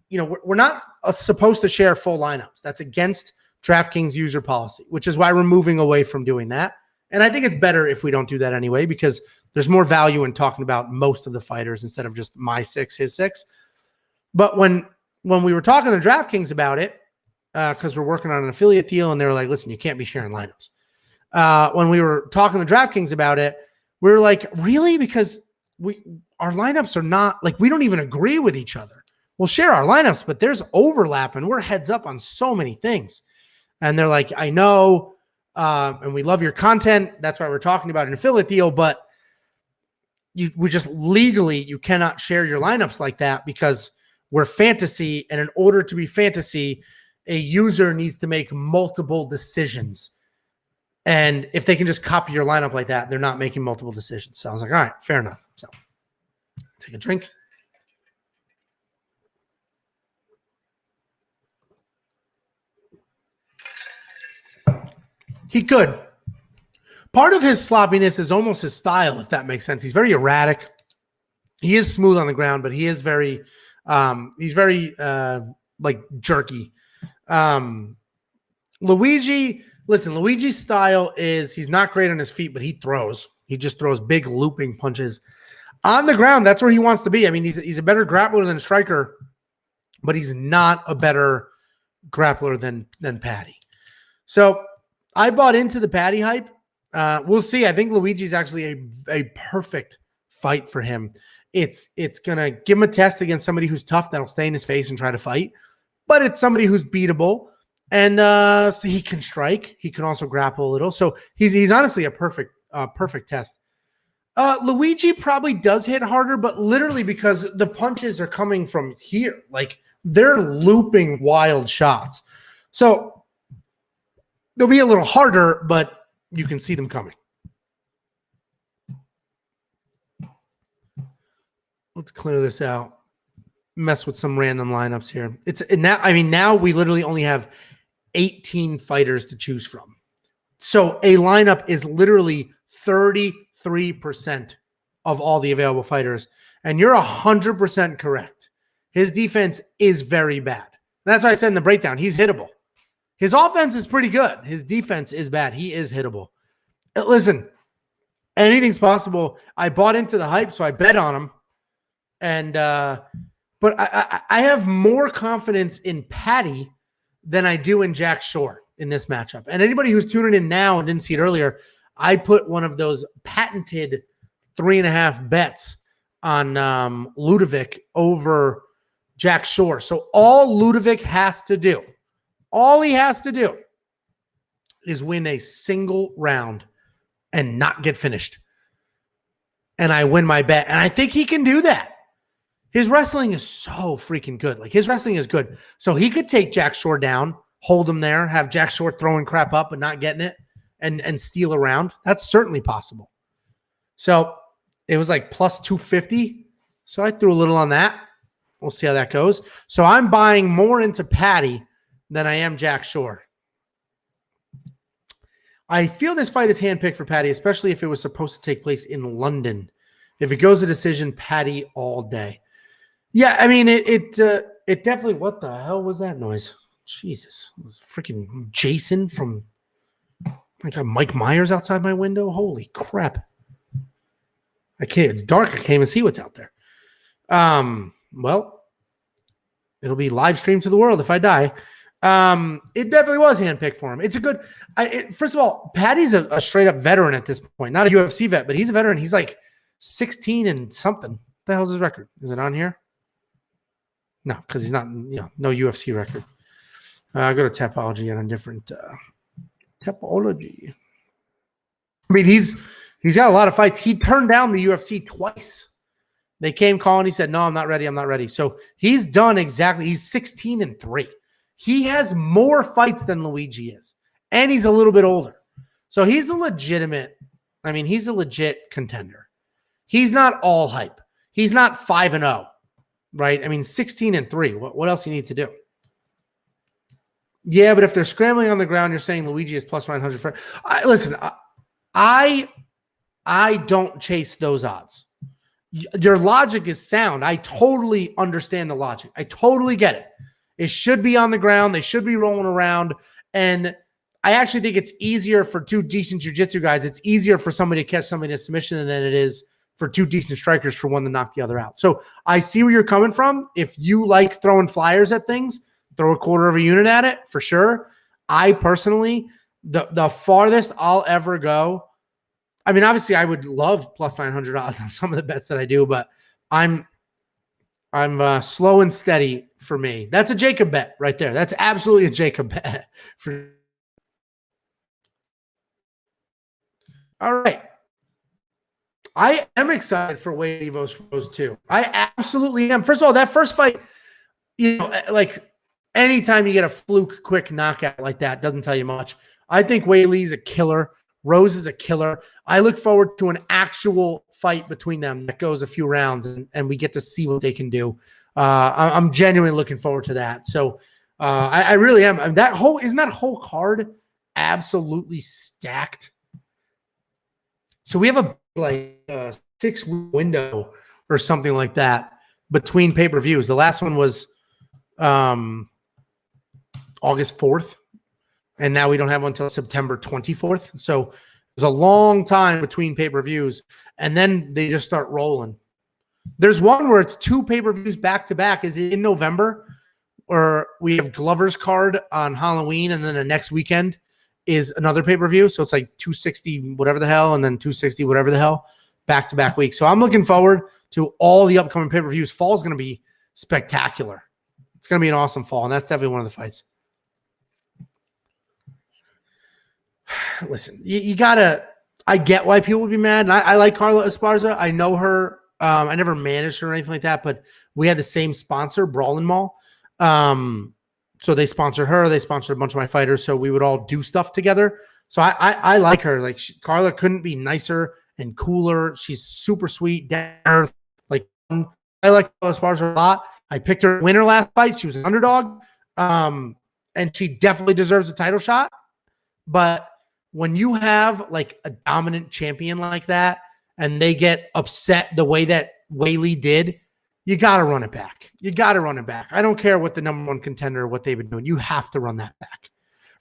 you know, we're not supposed to share full lineups. That's against DraftKings user policy, which is why we're moving away from doing that. And I think it's better if we don't do that anyway, because there's more value in talking about most of the fighters instead of just my 6, his 6. But when we were talking to DraftKings about it, because we're working on an affiliate deal, and they were like, listen, you can't be sharing lineups. When we were talking to DraftKings about it, we were like, really? Because our lineups are not like, we don't even agree with each other. We'll share our lineups, but there's overlap and we're heads up on so many things. And they're like, I know, and we love your content. That's why we're talking about an affiliate deal, but we just legally, you cannot share your lineups like that because we're fantasy. And in order to be fantasy, a user needs to make multiple decisions. And if they can just copy your lineup like that, they're not making multiple decisions. So I was like, all right, fair enough. So take a drink. He could. Part of his sloppiness is almost his style, if that makes sense. He's very erratic. He is smooth on the ground, but he is very, he's very like jerky. Luigi's style is he's not great on his feet, but he throws. He just throws big looping punches on the ground. That's where he wants to be. I mean, he's a better grappler than striker, but he's not a better grappler than Patty. So I bought into the Patty hype. We'll see. I think Luigi's actually a perfect fight for him. It's going to give him a test against somebody who's tough that'll stay in his face and try to fight, but it's somebody who's beatable. And so he can strike. He can also grapple a little. So he's honestly a perfect test. Luigi probably does hit harder, but literally because the punches are coming from here. Like they're looping wild shots. So they'll be a little harder, but you can see them coming. Let's clear this out. Mess with some random lineups here. Now we literally only have 18 fighters to choose from. So a lineup is literally 33% of all the available fighters. And you're 100% correct. His defense is very bad. That's why I said in the breakdown, he's hittable. His offense is pretty good. His defense is bad. He is hittable. Listen, anything's possible. I bought into the hype, so I bet on him. And but I have more confidence in Patty than I do in Jack Shore in this matchup. And anybody who's tuning in now and didn't see it earlier, I put one of those patented 3.5 bets on Ludovic over Jack Shore. So all Ludovic has to do, all he has to do is win a single round and not get finished. And I win my bet. And I think he can do that. His wrestling is so freaking good. Like, his wrestling is good. So he could take Jack Shore down, hold him there, have Jack Shore throwing crap up but not getting it, and steal around. That's certainly possible. So it was like plus 250. So I threw a little on that. We'll see how that goes. So I'm buying more into Patty than I am Jack Shore. I feel this fight is handpicked for Patty, especially if it was supposed to take place in London. If it goes a decision, Patty all day. Yeah, I mean, it definitely, what the hell was that noise? Jesus, freaking Jason from, I got Mike Myers outside my window. Holy crap. I can't, it's dark. I can't even see what's out there. Well, it'll be live streamed to the world if I die. It definitely was handpicked for him. It's a good, first of all, Patty's a straight up veteran at this point, not a UFC vet, but he's a veteran. He's like 16 and something. What the hell's his record? Is it on here? No, because he's not, no UFC record. I go to Tapology on a different Tapology. I mean, he's got a lot of fights. He turned down the UFC twice. They came calling. He said, no, I'm not ready. I'm not ready. So he's done exactly. He's 16-3. He has more fights than Luigi is. And he's a little bit older. So he's a legitimate, I mean, he's a legit contender. He's not all hype. He's not 5-0, right? I mean, 16-3. What else you need to do? Yeah, but if they're scrambling on the ground, you're saying Luigi is plus 900 for. Listen, I don't chase those odds. Your logic is sound. I totally understand the logic. I totally get it. It should be on the ground. They should be rolling around. And I actually think it's easier for two decent jiu-jitsu guys. It's easier for somebody to catch somebody in submission than it is for two decent strikers for one to knock the other out. So I see where you're coming from. If you like throwing flyers at things, throw a quarter of a unit at it for sure. I personally, the farthest I'll ever go, I mean, obviously I would love plus 900 odds on some of the bets that I do, but I'm slow and steady for me. That's a Jacob bet right there. That's absolutely a Jacob bet. All right. I am excited for Wade Rose too. I absolutely am. First of all, that first fight, you know, like anytime you get a fluke quick knockout like that, doesn't tell you much. I think Whaley's a killer. Rose is a killer. I look forward to an actual fight between them that goes a few rounds and we get to see what they can do. I'm genuinely looking forward to that. So I really am. Isn't that whole card absolutely stacked? So we have a 6-week window or something like that between pay-per-views. The last one was August 4th. And now we don't have one until September 24th. So there's a long time between pay-per-views. And then they just start rolling. There's one where it's 2 pay-per-views back-to-back. Is it in November? Or we have Glover's card on Halloween, and then the next weekend is another pay-per-view. So it's like 260 whatever the hell, and then 260 whatever the hell, back-to-back weeks. So I'm looking forward to all the upcoming pay-per-views. Fall's going to be spectacular. It's going to be an awesome fall, and that's definitely one of the fights. Listen, you gotta. I get why people would be mad. And I like Carla Esparza. I know her. I never managed her or anything like that, but we had the same sponsor, Brawlin' Mall. So they sponsored her. They sponsored a bunch of my fighters. So we would all do stuff together. So I like her. Like Carla couldn't be nicer and cooler. She's super sweet, down to earth. Like I like Esparza a lot. I picked her winner last fight. She was an underdog. And she definitely deserves a title shot. But when you have like a dominant champion like that and they get upset the way that Weili did, you got to run it back. You got to run it back. I don't care what the number one contender, what they've been doing. You have to run that back.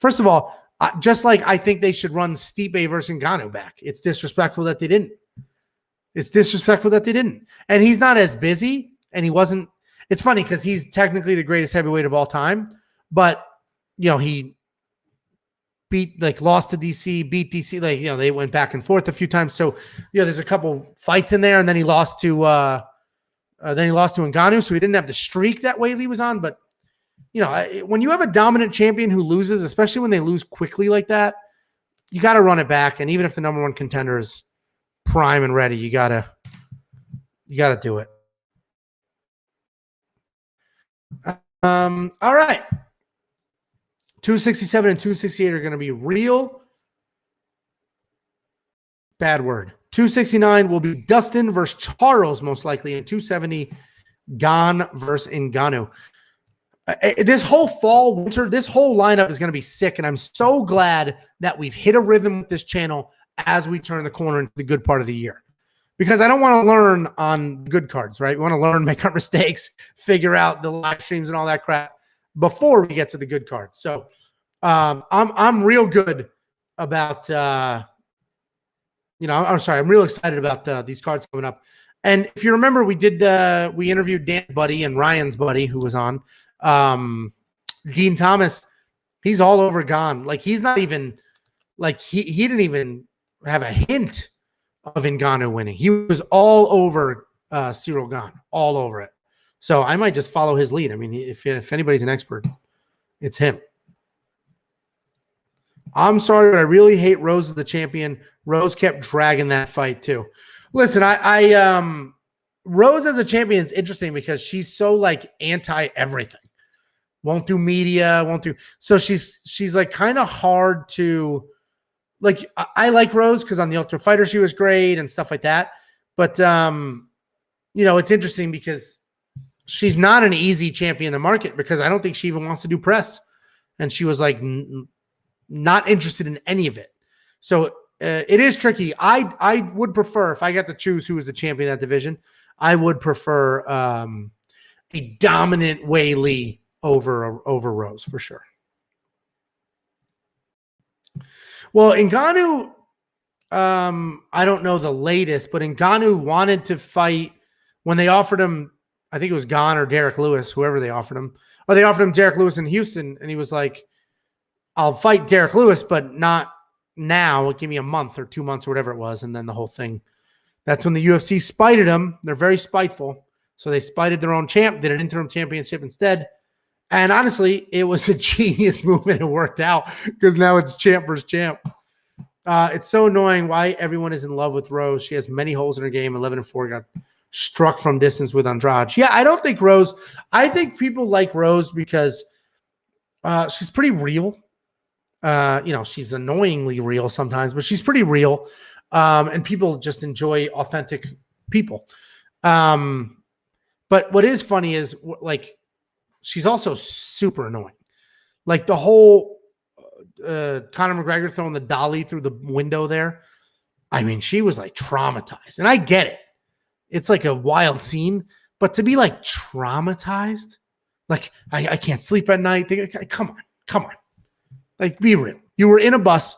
First of all, just like I think they should run Stipe versus Ngannou back. It's disrespectful that they didn't. It's disrespectful that they didn't. And he's not as busy, and he wasn't. It's funny because he's technically the greatest heavyweight of all time, but he lost to DC, beat DC. They went back and forth a few times. So there's a couple fights in there, and then he lost to Ngannou, so he didn't have the streak that Weili was on. But when you have a dominant champion who loses, especially when they lose quickly like that, you got to run it back. And even if the number one contender is prime and ready, you gotta do it. All right. 267 and 268 are going to be real. Bad word. 269 will be Dustin versus Charles, most likely, and 270, Gane versus Ngannou. This whole fall, winter, this whole lineup is going to be sick, and I'm so glad that we've hit a rhythm with this channel as we turn the corner into the good part of the year. Because I don't want to learn on good cards, right? We want to learn, make our mistakes, figure out the live streams and all that crap before we get to the good cards. So I'm real good about I'm real excited about these cards coming up. And if you remember, we interviewed Dan's buddy and Ryan's buddy who was on. Dean Thomas, he's all over Gane. Like he's not even he didn't even have a hint of Ngannou winning. He was all over Cyril Gane, all over it. So I might just follow his lead. I mean, if anybody's an expert, it's him. I'm sorry, but I really hate Rose as the champion. Rose kept dragging that fight too. Listen, Rose as a champion is interesting because she's so like anti everything. Won't do media, won't do. So she's like kind of hard to like. I like Rose because on the Ultimate Fighter she was great and stuff like that. But it's interesting because she's not an easy champion in the market because I don't think she even wants to do press, and she was like not interested in any of it. So it is tricky. I would prefer, if I got to choose who is the champion of that division, I would prefer a dominant Weili over Rose for sure. Well, Ngannou, I don't know the latest, but Ngannou wanted to fight when they offered him, I think it was Gane or Derek Lewis, whoever they offered him. Or they offered him Derek Lewis in Houston, and he was like, I'll fight Derek Lewis, but not now. Give me a month or 2 months or whatever it was. And then the whole thing. That's when the UFC spited him. They're very spiteful. So they spited their own champ, did an interim championship instead. And honestly, it was a genius move and it worked out because now it's champ versus champ. It's so annoying why everyone is in love with Rose. She has many holes in her game. 11-4 got struck from distance with Andrade. Yeah, I don't think Rose. I think people like Rose because she's pretty real. She's annoyingly real sometimes, but she's pretty real. And people just enjoy authentic people. But what is funny is like, she's also super annoying. Like the whole Conor McGregor throwing the dolly through the window there. I mean, she was like traumatized. And I get it. It's like a wild scene. But to be like traumatized, like I can't sleep at night. Come on. Like, be real. You were in a bus.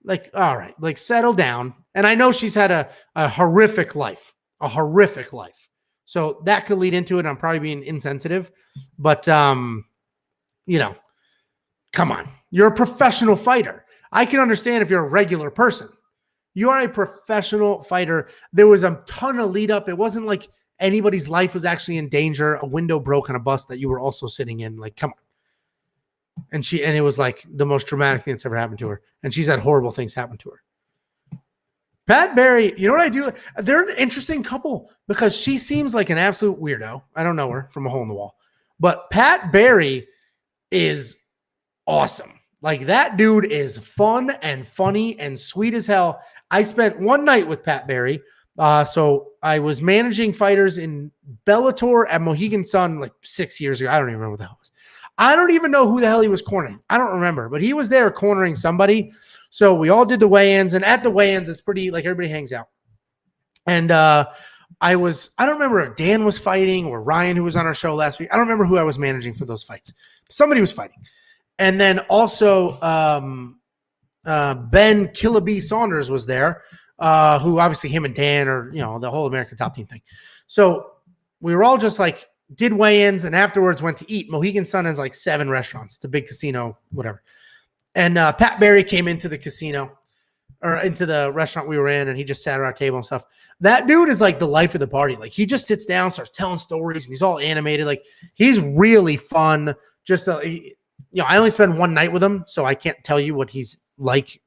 Like, all right. Like, settle down. And I know she's had a horrific life. A horrific life. So that could lead into it. I'm probably being insensitive. But, come on. You're a professional fighter. I can understand if you're a regular person. You are a professional fighter. There was a ton of lead up. It wasn't like anybody's life was actually in danger. A window broke on a bus that you were also sitting in. Like, come on. And it was like the most dramatic thing that's ever happened to her. And she's had horrible things happen to her. Pat Barry, you know what I do? They're an interesting couple because she seems like an absolute weirdo. I don't know her from a hole in the wall. But Pat Barry is awesome. Like, that dude is fun and funny and sweet as hell. I spent one night with Pat Barry. So I was managing fighters in Bellator at Mohegan Sun like 6 years ago. I don't even remember what the hell it was. I don't even know who the hell he was cornering. I don't remember, but he was there cornering somebody. So we all did the weigh-ins, and at the weigh-ins, it's pretty, like, everybody hangs out. And I don't remember if Dan was fighting or Ryan, who was on our show last week. I don't remember who I was managing for those fights. Somebody was fighting. And then also Ben Killaby Saunders was there, who obviously him and Dan are, the whole American Top Team thing. So we were all just like, did weigh-ins, and afterwards went to eat. Mohegan Sun has like 7 restaurants. It's a big casino, whatever. And Pat Barry came into the casino, or into the restaurant we were in, and he just sat at our table and stuff. That dude is like the life of the party. Like, he just sits down, starts telling stories, and he's all animated. Like, he's really fun. Just, I only spend one night with him, so I can't tell you what he's like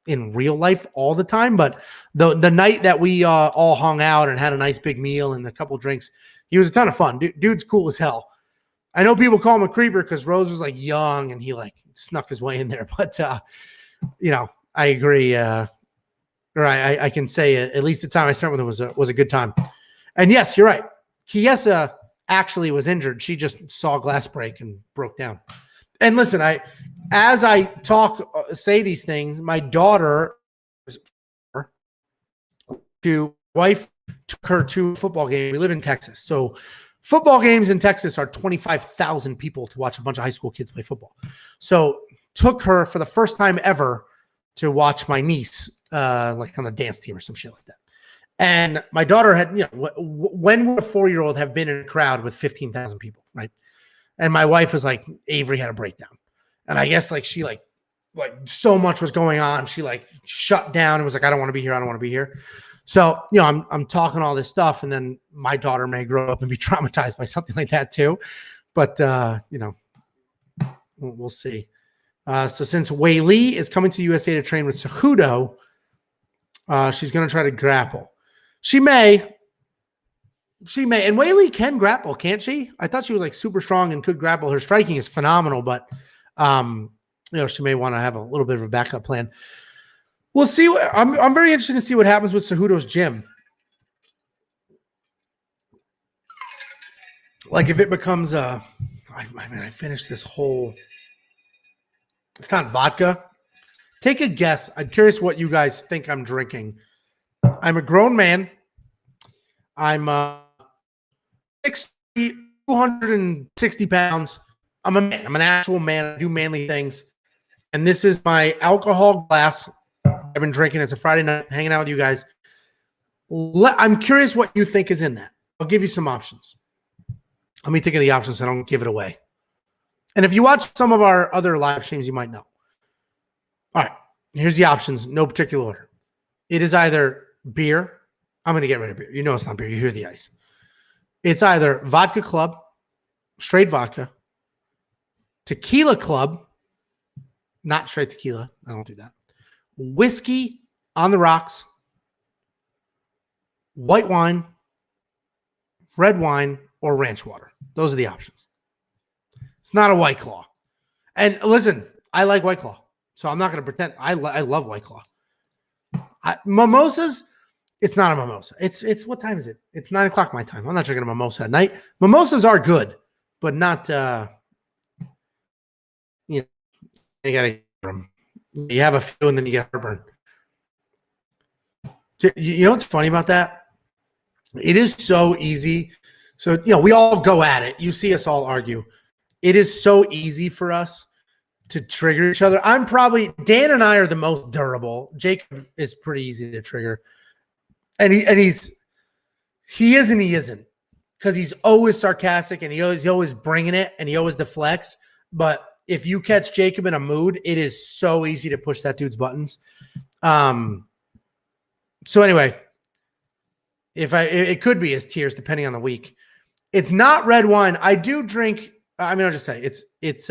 in real life all the time. But the night that we all hung out and had a nice big meal and a couple drinks, he was a ton of fun. Dude's cool as hell. I know people call him a creeper because Rose was like young and he like snuck his way in there. But, I agree. Or I can say at least the time I spent with him was a good time. And yes, you're right. Chiesa actually was injured. She just saw glass break and broke down. And listen, as I say these things, my daughter, wife took her to a football game. We live in Texas. So football games in Texas are 25,000 people to watch a bunch of high school kids play football. So took her for the first time ever to watch my niece, like on a dance team or some shit like that. And my daughter had, when would a 4-year-old have been in a crowd with 15,000 people, right? And my wife was like, Avery had a breakdown. And I guess like she like so much was going on. She like shut down and was like, I don't want to be here. I don't want to be here. So, I'm talking all this stuff, and then my daughter may grow up and be traumatized by something like that too. But, we'll see. So since Wei Li is coming to USA to train with Cejudo, she's going to try to grapple. She may. And Wei Li can grapple, can't she? I thought she was like super strong and could grapple. Her striking is phenomenal, but, she may want to have a little bit of a backup plan. We'll see. I'm very interested to see what happens with Cejudo's gym. Like, if it becomes I finished this whole, it's not vodka. Take a guess. I'm curious what you guys think I'm drinking. I'm a grown man. I'm 260 pounds. I'm a man. I'm an actual man. I do manly things. And this is my alcohol glass. I've been drinking. It's a Friday night, hanging out with you guys. I'm curious what you think is in that. I'll give you some options. Let me think of the options so I don't give it away. And if you watch some of our other live streams, you might know. All right. Here's the options. No particular order. It is either beer. I'm going to get rid of beer. You know it's not beer. You hear the ice. It's either Vodka Club, straight vodka, Tequila Club, not straight tequila. I don't do that. Whiskey on the rocks, white wine, red wine, or ranch water. Those are the options. It's not a White Claw. And listen, I like White Claw, so I'm not going to pretend. I love White Claw. Mimosas, it's not a mimosa. It's what time is it? It's 9 o'clock my time. I'm not drinking a mimosa at night. Mimosas are good, but not, you got to, you have a few and then you get heartburn. You know what's funny about that? It is so easy. So, we all go at it. You see us all argue. It is so easy for us to trigger each other. Dan and I are the most durable. Jacob is pretty easy to trigger. And he is and he isn't, because he's always sarcastic and he's always bringing it and he always deflects. But if you catch Jacob in a mood, it is so easy to push that dude's buttons. So anyway, it could be his tears depending on the week. It's not red wine. I do drink. I'll just say it's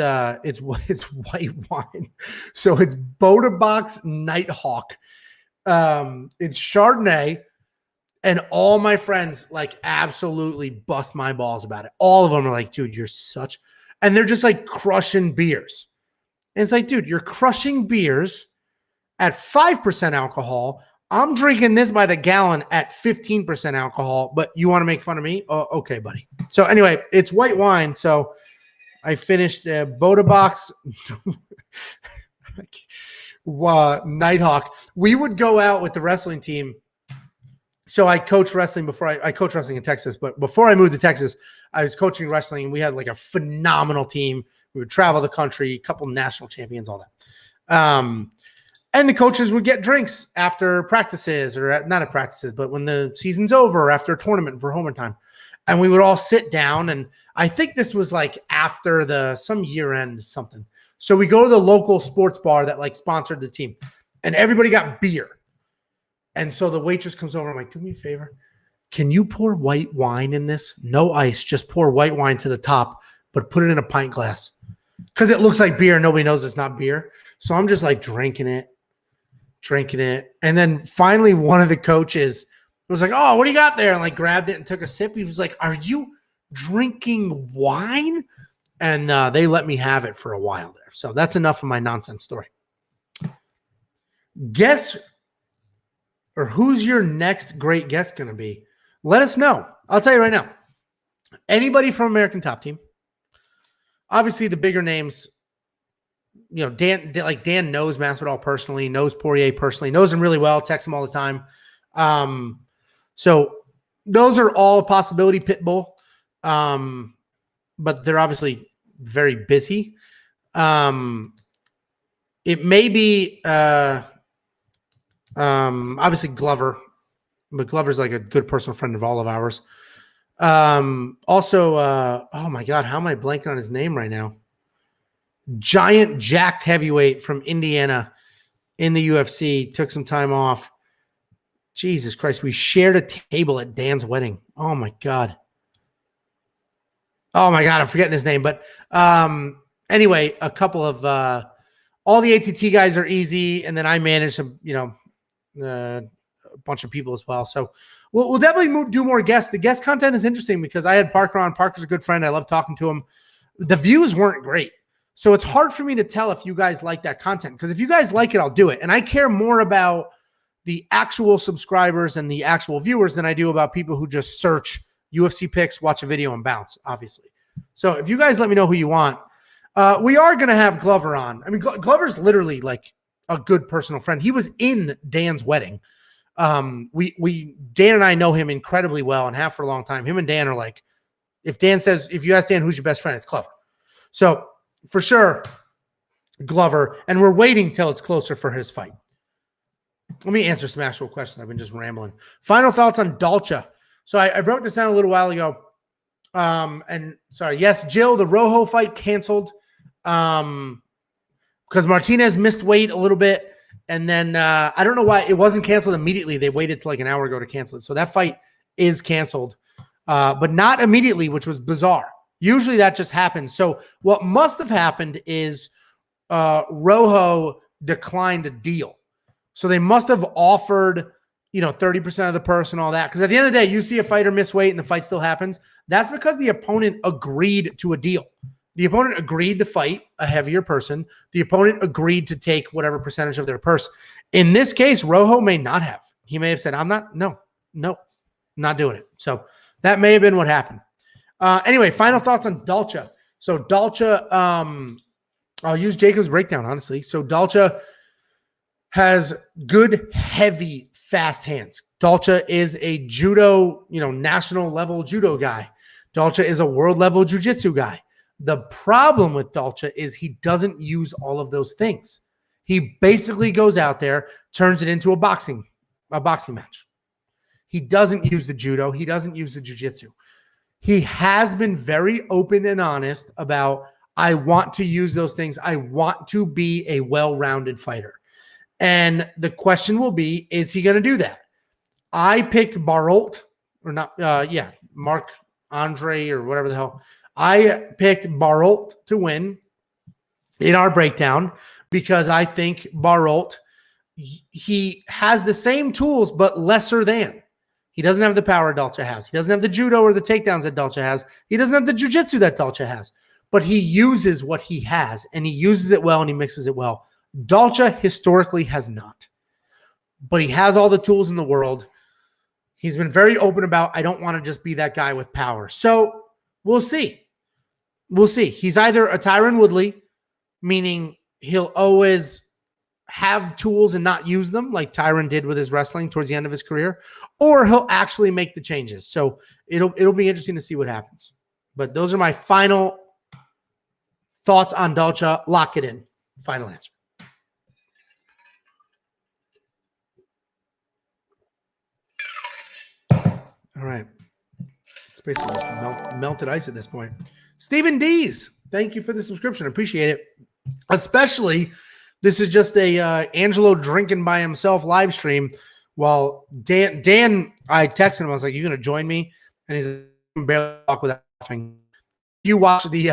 white wine. So it's Boda Box Nighthawk. It's Chardonnay, And all my friends like absolutely bust my balls about it. All of them are like, dude, you're such, and they're just like crushing beers. And it's like, dude, you're crushing beers at 5% alcohol. I'm drinking this by the gallon at 15% alcohol, but you want to make fun of me? Oh, okay, buddy. So anyway, it's white wine. So I finished Boda Box Nighthawk. We would go out with the wrestling team. So I coached wrestling before I coached wrestling in Texas, but before I moved to Texas, I was coaching wrestling, and we had like a phenomenal team. We would travel the country, a couple national champions, all that. And the coaches would get drinks after practices, or not at practices, but when the season's over, or after a tournament for homer time. And we would all sit down, and I think this was like after some year end something. So we go to the local sports bar that like sponsored the team, and everybody got beer. And so the waitress comes over. I'm like, do me a favor. Can you pour white wine in this? No ice. Just pour white wine to the top, but put it in a pint glass. Because it looks like beer. Nobody knows it's not beer. So I'm just like drinking it. And then finally one of the coaches was like, oh, what do you got there? And like grabbed it and took a sip. He was like, are you drinking wine? And they let me have it for a while there. So that's enough of my nonsense story. Guess or who's your next great guest going to be? Let us know. I'll tell you right now. Anybody from American Top Team. Obviously, the bigger names, you know, Dan knows Masvidal personally, knows Poirier personally, knows him really well, texts him all the time. So those are all a possibility, Pitbull. But they're obviously very busy. It may be obviously Glover, but Glover's like a good personal friend of all of ours. Also, oh my God, how am I blanking on his name right now? Giant jacked heavyweight from Indiana in the UFC, took some time off. Jesus Christ, we shared a table at Dan's wedding. Oh my God, I'm forgetting his name. But anyway, a couple of all the ATT guys are easy, and then I manage some, a bunch of people as well. So we'll definitely do more guests. The guest content is interesting because I had Parker on. Parker's a good friend. I love talking to him. The views weren't great. So it's hard for me to tell if you guys like that content, because if you guys like it, I'll do it. And I care more about the actual subscribers and the actual viewers than I do about people who just search UFC picks, watch a video, and bounce, obviously. So if you guys let me know who you want, we are going to have Glover on. I mean, Glover's literally like a good personal friend. He was in Dan's wedding. Dan and I know him incredibly well and have for a long time. Him and Dan are like, if you ask Dan, who's your best friend, it's Glover. So for sure, Glover, and we're waiting till it's closer for his fight. Let me answer some actual questions. I've been just rambling. Final thoughts on Dalcha. So I broke this down a little while ago. And sorry, yes, Jill, the Rojo fight canceled because Martinez missed weight a little bit. And then I don't know why it wasn't canceled immediately. They waited till like an hour ago to cancel it. So that fight is canceled, but not immediately, which was bizarre. Usually that just happens. So what must have happened is Rojo declined a deal. So they must have offered, 30% of the purse and all that. Because at the end of the day, you see a fighter miss weight and the fight still happens. That's because the opponent agreed to a deal. The opponent agreed to fight a heavier person. The opponent agreed to take whatever percentage of their purse. In this case, Rojo may not have. He may have said, not doing it. So that may have been what happened. Anyway, final thoughts on Dalcha. So Dalcha, I'll use Jacob's breakdown, honestly. So Dalcha has good, heavy, fast hands. Dalcha is a judo, national level judo guy. Dalcha is a world level jiu-jitsu guy. The problem with Dalcha is he doesn't use all of those things. He basically goes out there, turns it into a boxing match. He doesn't use the judo. He doesn't use the jiu-jitsu. He has been very open and honest about, I want to use those things. I want to be a well-rounded fighter. And the question will be, is he going to do that? I picked Barriault, or not, Marc-Andre or whatever the hell. I picked Barriault to win in our breakdown because I think Barriault, he has the same tools, but lesser than. He doesn't have the power Dalcha has. He doesn't have the judo or the takedowns that Dalcha has. He doesn't have the jiu-jitsu that Dalcha has. But he uses what he has, and he uses it well, and he mixes it well. Dalcha historically has not. But he has all the tools in the world. He's been very open about, I don't want to just be that guy with power. So we'll see. We'll see. He's either a Tyron Woodley, meaning he'll always have tools and not use them like Tyron did with his wrestling towards the end of his career, or he'll actually make the changes. So it'll be interesting to see what happens. But those are my final thoughts on Dalcha. Lock it in. Final answer. All right. It's basically just melted ice at this point. Stephen Dees, thank you for the subscription. Appreciate it. Especially, this is just a Angelo drinking by himself live stream while Dan, I texted him. I was like, "You going to join me?" And he's barely talk without laughing. You watch the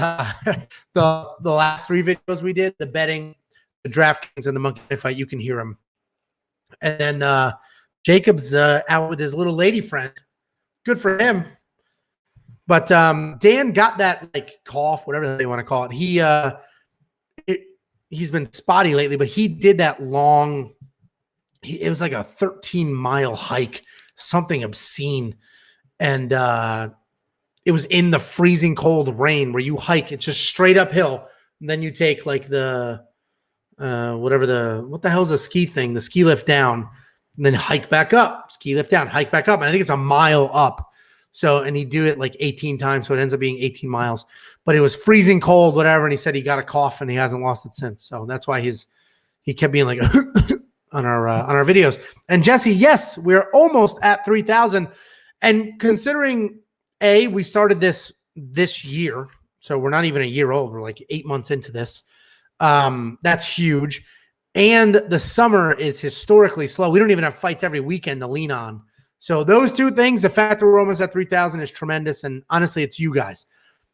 last 3 videos we did, the betting, the DraftKings, and the monkey fight. You can hear him. And then Jacob's out with his little lady friend. Good for him. But Dan got that like cough, whatever they want to call it. He's been spotty lately, but he did that long. It was like a 13-mile hike, something obscene, and it was in the freezing cold rain where you hike. It's just straight uphill, and then you take like the what the hell is a ski thing? The ski lift down, and then hike back up, ski lift down, hike back up. And I think it's a mile up. So, and he'd do it like 18 times. So it ends up being 18 miles, but it was freezing cold, whatever. And he said he got a cough and he hasn't lost it since. So that's why he kept being like on our videos. And Jesse, yes, we're almost at 3,000. And considering we started this year, so we're not even a year old. We're like 8 months into this. That's huge. And the summer is historically slow. We don't even have fights every weekend to lean on. So those two things, the fact that we're almost at 3,000 is tremendous. And honestly, it's you guys.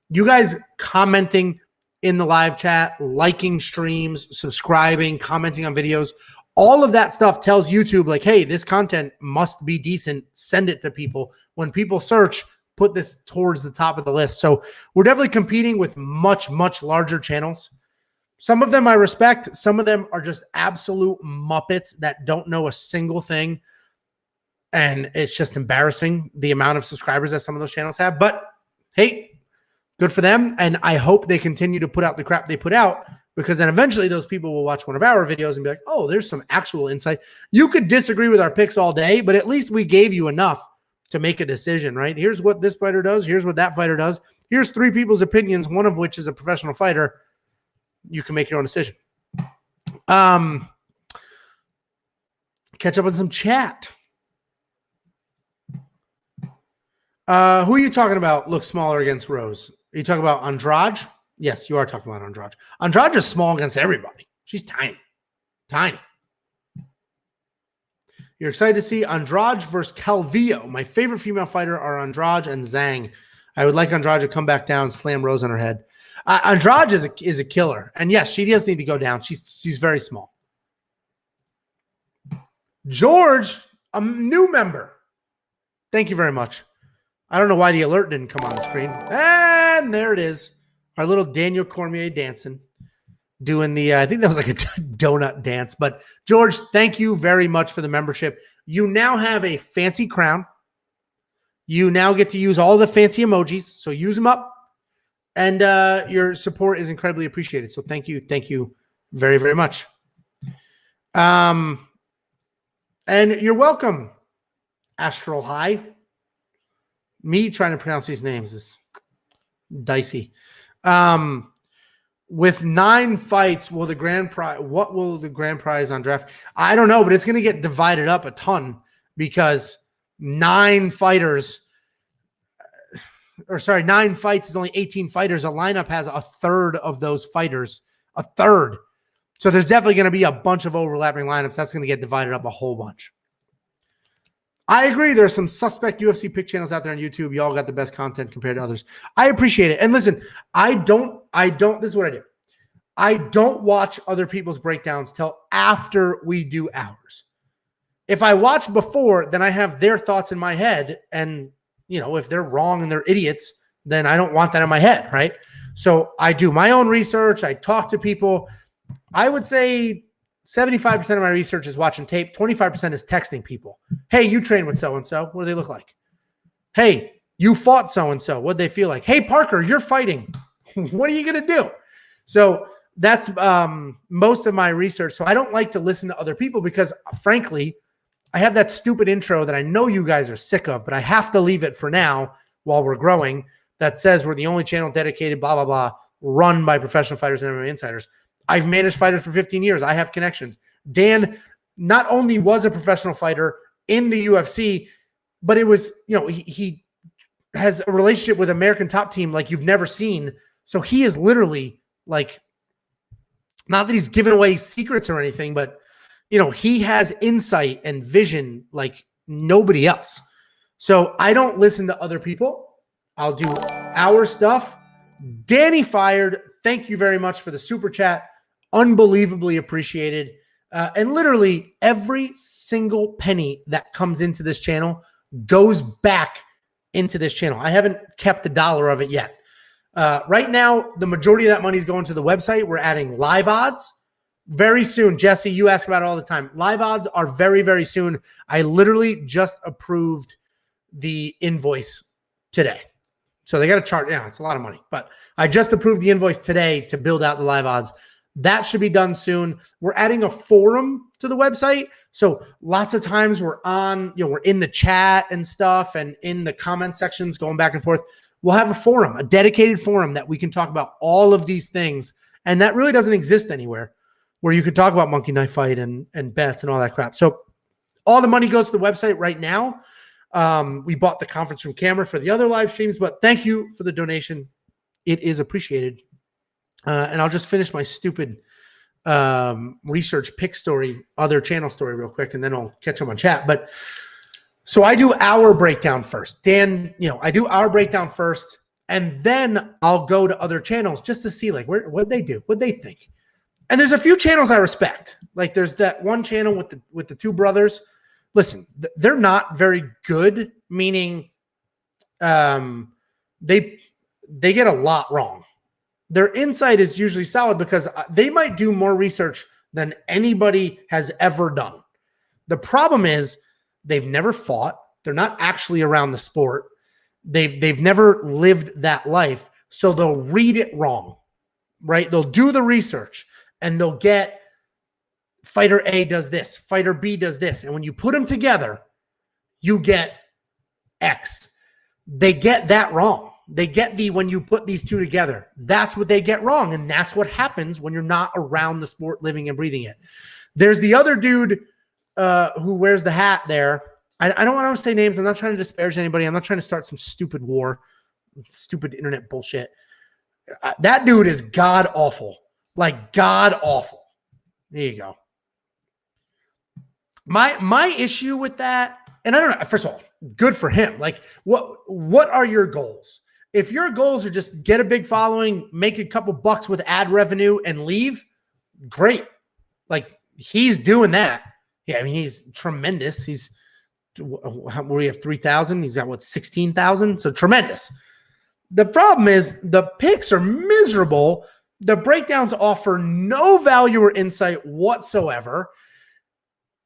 You guys commenting in the live chat, liking streams, subscribing, commenting on videos. All of that stuff tells YouTube like, hey, this content must be decent. Send it to people. When people search, put this towards the top of the list. So we're definitely competing with much, much larger channels. Some of them I respect. Some of them are just absolute muppets that don't know a single thing. And it's just embarrassing the amount of subscribers that some of those channels have. But hey, good for them. And I hope they continue to put out the crap they put out, because then eventually those people will watch one of our videos and be like, oh, there's some actual insight. You could disagree with our picks all day, but at least we gave you enough to make a decision, right? Here's what this fighter does. Here's what that fighter does. Here's 3 people's opinions, one of which is a professional fighter. You can make your own decision. Catch up on some chat. Who are you talking about looks smaller against Rose? Are you talking about Andrade? Yes, you are talking about Andrade. Andrade is small against everybody. She's tiny. Tiny. You're excited to see Andrade versus Calvillo. My favorite female fighter are Andrade and Zhang. I would like Andrade to come back down and slam Rose on her head. Andrade is a killer. And yes, she does need to go down. She's very small. George, a new member. Thank you very much. I don't know why the alert didn't come on the screen. And there it is. Our little Daniel Cormier dancing. Doing the, I think that was like a donut dance. But George, thank you very much for the membership. You now have a fancy crown. You now get to use all the fancy emojis. So use them up. And your support is incredibly appreciated. So thank you. Thank you very, very much. And you're welcome, Astral High. Me trying to pronounce these names is dicey. With 9 fights, will the grand prize? What will the grand prize on draft? I don't know, but it's going to get divided up a ton because 9 fighters, or sorry, 9 fights is only 18 fighters. A lineup has a third of those fighters, a third. So there's definitely going to be a bunch of overlapping lineups. That's going to get divided up a whole bunch. I agree. There are some suspect UFC pick channels out there on YouTube. Y'all got the best content compared to others. I appreciate it. And listen, I don't, this is what I do. I don't watch other people's breakdowns till after we do ours. If I watch before, then I have their thoughts in my head. And, if they're wrong and they're idiots, then I don't want that in my head, right? So I do my own research. I talk to people. I would say 75% of my research is watching tape. 25% is texting people. Hey, you train with so-and-so. What do they look like? Hey, you fought so-and-so. What do they feel like? Hey, Parker, you're fighting. What are you going to do? So that's most of my research. So I don't like to listen to other people because, frankly, I have that stupid intro that I know you guys are sick of, but I have to leave it for now while we're growing that says we're the only channel dedicated, blah, blah, blah, run by professional fighters and MMA insiders. I've managed fighters for 15 years. I have connections. Dan not only was a professional fighter in the UFC, but it was, he has a relationship with American Top Team like you've never seen. So he is literally like, not that he's giving away secrets or anything, but he has insight and vision like nobody else. So I don't listen to other people. I'll do our stuff. Danny Fired, thank you very much for the super chat. Unbelievably appreciated. And literally every single penny that comes into this channel goes back into this channel. I haven't kept $1 of it yet. Right now, the majority of that money is going to the website. We're adding live odds very soon. Jesse, you ask about it all the time. Live odds are very, very soon. I literally just approved the invoice today. So they got to charge. Yeah, it's a lot of money, but I just approved the invoice today to build out the live odds. That should be done soon. We're adding a forum to the website. So lots of times we're on, we're in the chat and stuff and in the comment sections going back and forth. We'll have a forum, a dedicated forum that we can talk about all of these things. And that really doesn't exist anywhere where you could talk about Monkey Knife Fight and bets and all that crap. So all the money goes to the website right now. We bought the conference room camera for the other live streams, but thank you for the donation. It is appreciated. And I'll just finish my stupid research pick story, other channel story real quick, and then I'll catch up on chat. But so I do our breakdown first. Dan, I do our breakdown first, and then I'll go to other channels just to see like what they do, what they think. And there's a few channels I respect. Like there's that one channel with the two brothers. Listen, they're not very good, meaning they get a lot wrong. Their insight is usually solid because they might do more research than anybody has ever done. The problem is they've never fought. They're not actually around the sport. They've never lived that life. So they'll read it wrong, right? They'll do the research and they'll get fighter A does this, fighter B does this. And when you put them together, you get X. They get that wrong. They get when you put these two together, that's what they get wrong. And that's what happens when you're not around the sport, living and breathing it. There's the other dude who wears the hat there. I don't want to say names. I'm not trying to disparage anybody. I'm not trying to start some stupid war, stupid internet bullshit. That dude is god awful, like god awful. There you go. My issue with that, and I don't know, first of all, good for him. Like what are your goals? If your goals are just get a big following, make a couple bucks with ad revenue and leave, great. Like he's doing that. Yeah, I mean, he's tremendous. We have 3,000. He's got 16,000. So tremendous. The problem is the picks are miserable. The breakdowns offer no value or insight whatsoever.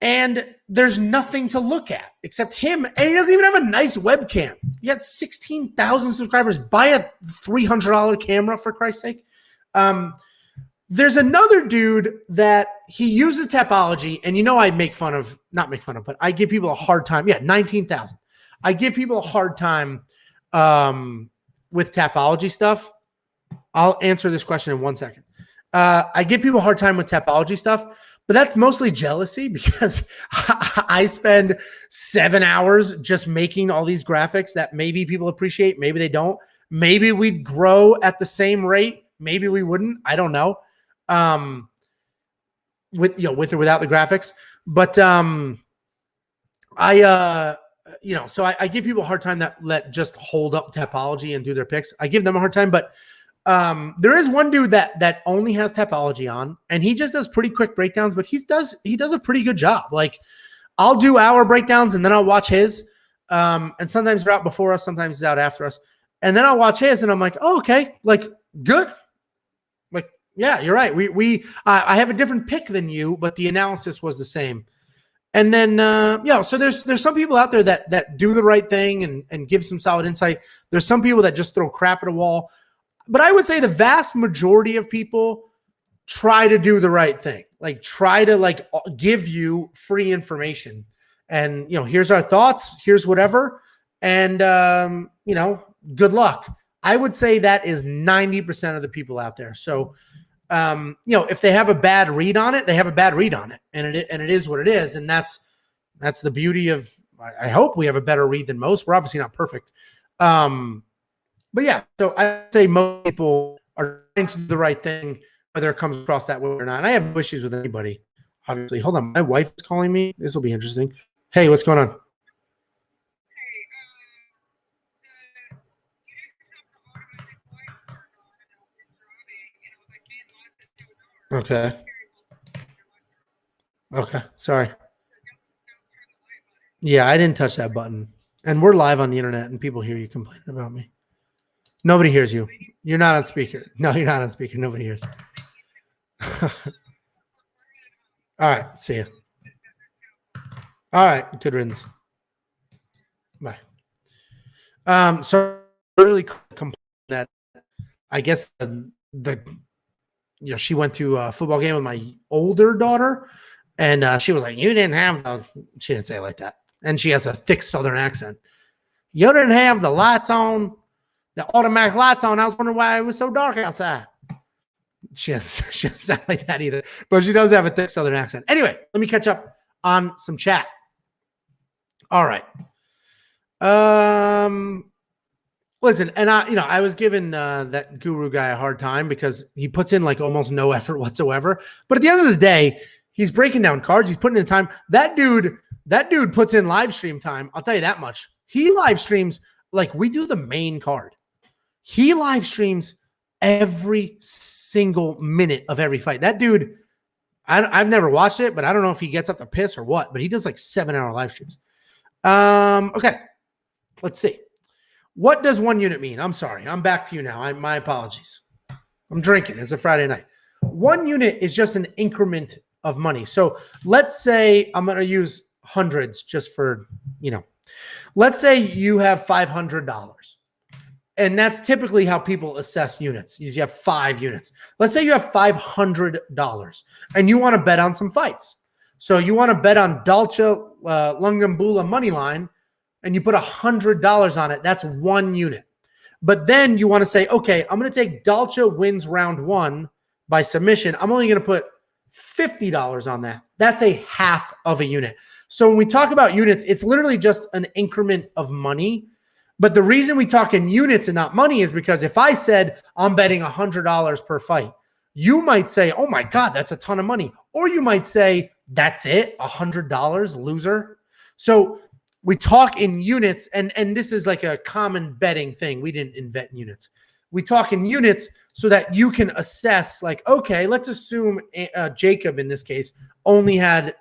And there's nothing to look at except him. And he doesn't even have a nice webcam. He got 16,000 subscribers. Buy a $300 camera, for Christ's sake. There's another dude that he uses Tapology. And I not make fun of, but I give people a hard time. Yeah, 19,000. I give people a hard time with Tapology stuff. I'll answer this question in 1 second. I give people a hard time with Tapology stuff. But that's mostly jealousy because I spend 7 hours just making all these graphics that maybe people appreciate, maybe they don't. Maybe we'd grow at the same rate, maybe we wouldn't. I don't know. With or without the graphics, but so I give people a hard time that just hold up Tapology and do their picks. I give them a hard time, but there is one dude that only has Tapology on, and he just does pretty quick breakdowns, but he does a pretty good job. Like I'll do our breakdowns and then I'll watch his. And sometimes they're out before us, sometimes he's out after us. And then I'll watch his and I'm like, oh, okay, like good. Like, yeah, you're right. I have a different pick than you, but the analysis was the same. And then, so there's some people out there that do the right thing and give some solid insight. There's some people that just throw crap at a wall. But I would say the vast majority of people try to do the right thing. Like try to like give you free information. And, here's our thoughts. Here's whatever. And, good luck. I would say that is 90% of the people out there. So, if they have a bad read on it, they have a bad read on it. And it is what it is. And that's the beauty of, I hope we have a better read than most. We're obviously not perfect. But yeah, so I'd say most people are trying to do the right thing, whether it comes across that way or not. And I have no issues with anybody, obviously. Hold on. My wife is calling me. This will be interesting. Hey, what's going on? Okay. Okay. Sorry. Yeah, I didn't touch that button. And we're live on the internet and people hear you complaining about me. Nobody hears you. You're not on speaker. No, you're not on speaker. Nobody hears. All right. See you. All right. Good riddance. Bye. So really complain that I guess she went to a football game with my older daughter and she was like, you didn't have she didn't say it like that. And she has a thick Southern accent. You didn't have the lights on, the automatic lights on. I was wondering why it was so dark outside. She doesn't sound like that either, but she does have a thick Southern accent. Anyway, let me catch up on some chat. All right. Listen, and I was giving that guru guy a hard time because he puts in like almost no effort whatsoever. But at the end of the day, he's breaking down cards. He's putting in time. That dude puts in live stream time. I'll tell you that much. He live streams like we do the main card. He live streams every single minute of every fight. That dude, I've never watched it, but I don't know if he gets up to piss or what, but he does like 7-hour live streams. Okay, let's see. What does 1 unit mean? I'm sorry. I'm back to you now. My apologies. I'm drinking. It's a Friday night. 1 unit is just an increment of money. So let's say I'm going to use hundreds just for, let's say you have $500. And that's typically how people assess units. You have 5 units. Let's say you have $500 and you want to bet on some fights. So you want to bet on Dalcha, Lungiambula money line, and you put $100 on it. That's 1 unit. But then you want to say, okay, I'm going to take Dalcha wins round 1 by submission. I'm only going to put $50 on that. That's a half of a unit. So when we talk about units, it's literally just an increment of money. But the reason we talk in units and not money is because if I said I'm betting $100 per fight, you might say, oh my God, that's a ton of money. Or you might say, that's it, $100, loser. So we talk in units, and this is like a common betting thing. We didn't invent units. We talk in units so that you can assess, like, okay, let's assume Jacob in this case only had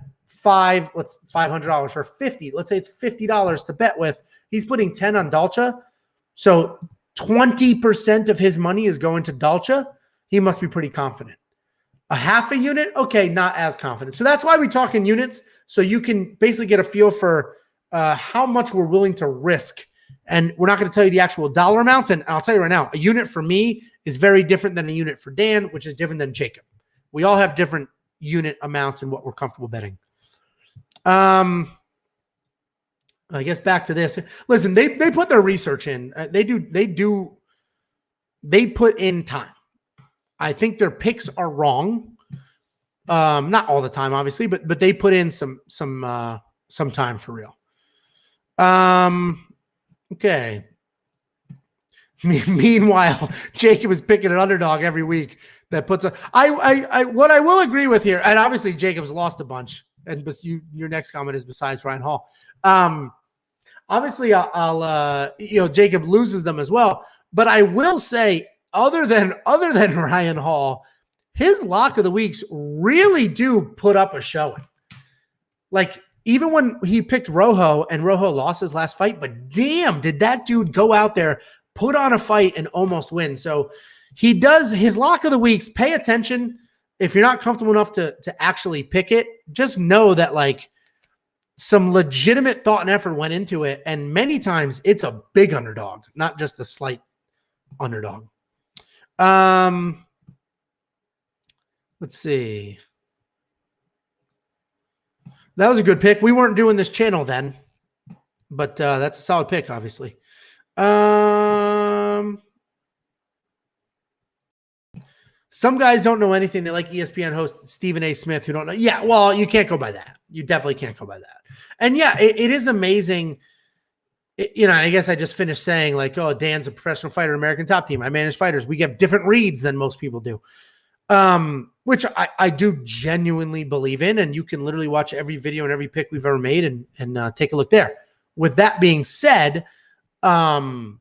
$500 for 50. Let's say it's $50 to bet with. He's putting 10 on Dalcha. So 20% of his money is going to Dalcha. He must be pretty confident. A half a unit? Okay, not as confident. So that's why we talk in units, so you can basically get a feel for how much we're willing to risk. And we're not going to tell you the actual dollar amounts. And I'll tell you right now, a unit for me is very different than a unit for Dan, which is different than Jacob. We all have different unit amounts and what we're comfortable betting. I guess back to this. Listen, they put their research in. They put in time. I think their picks are wrong. Not all the time, obviously, but they put in some time for real. Okay. Meanwhile, Jacob is picking an underdog every week that puts what I will agree with here, and obviously Jacob's lost a bunch, and your next comment is besides Ryan Hall. Obviously Jacob loses them as well, but I will say other than Ryan Hall, his lock of the weeks really do put up a showing. Like even when he picked Rojo and Rojo lost his last fight, but damn, did that dude go out there, put on a fight and almost win. So he does his lock of the weeks. Pay attention. If you're not comfortable enough to actually pick it, just know that like some legitimate thought and effort went into it. And many times it's a big underdog, not just a slight underdog. Let's see. That was a good pick. We weren't doing this channel then, but that's a solid pick, obviously. Some guys don't know anything. They like ESPN host Stephen A. Smith, who don't know. Yeah, well, you can't go by that. You definitely can't go by that. And yeah, it is amazing. I guess I just finished saying like, oh, Dan's a professional fighter, American Top Team. I manage fighters. We get different reads than most people do, which I do genuinely believe in. And you can literally watch every video and every pick we've ever made and take a look there. With that being said, there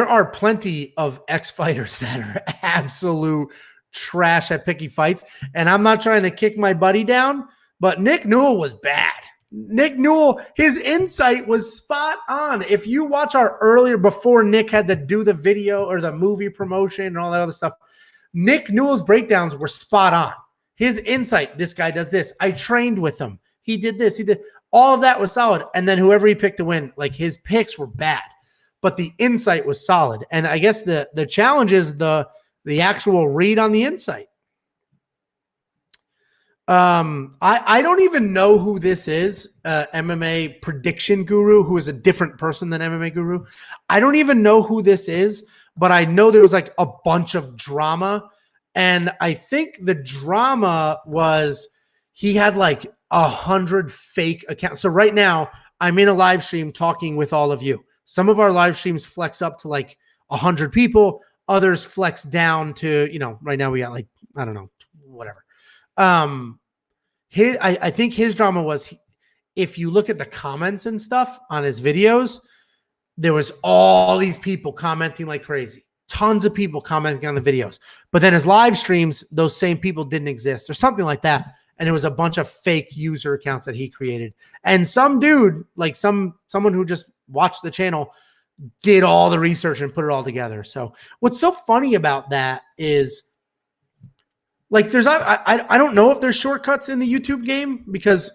are plenty of ex-fighters that are absolute trash at picking fights. And I'm not trying to kick my buddy down, but Nick Newell was bad. Nick Newell, his insight was spot on. If you watch our earlier, before Nick had to do the video or the movie promotion and all that other stuff, Nick Newell's breakdowns were spot on. His insight, this guy does this. I trained with him. He did this. He did. All of that was solid. And then whoever he picked to win, like his picks were bad, but the insight was solid. And I guess the challenge is the actual read on the insight. I don't even know who this is, MMA prediction guru, who is a different person than MMA guru. I don't even know who this is, but I know there was like a bunch of drama. And I think the drama was he had like 100 fake accounts. So right now I'm in a live stream talking with all of you. Some of our live streams flex up to like 100 people. Others flex down to, right now we got like, I don't know, whatever. I think his drama was, if you look at the comments and stuff on his videos, there was all these people commenting like crazy. Tons of people commenting on the videos. But then his live streams, those same people didn't exist or something like that. And it was a bunch of fake user accounts that he created. And some dude, like someone who just watched the channel, did all the research and put it all together. So what's so funny about that is, like, I don't know if there's shortcuts in the YouTube game, because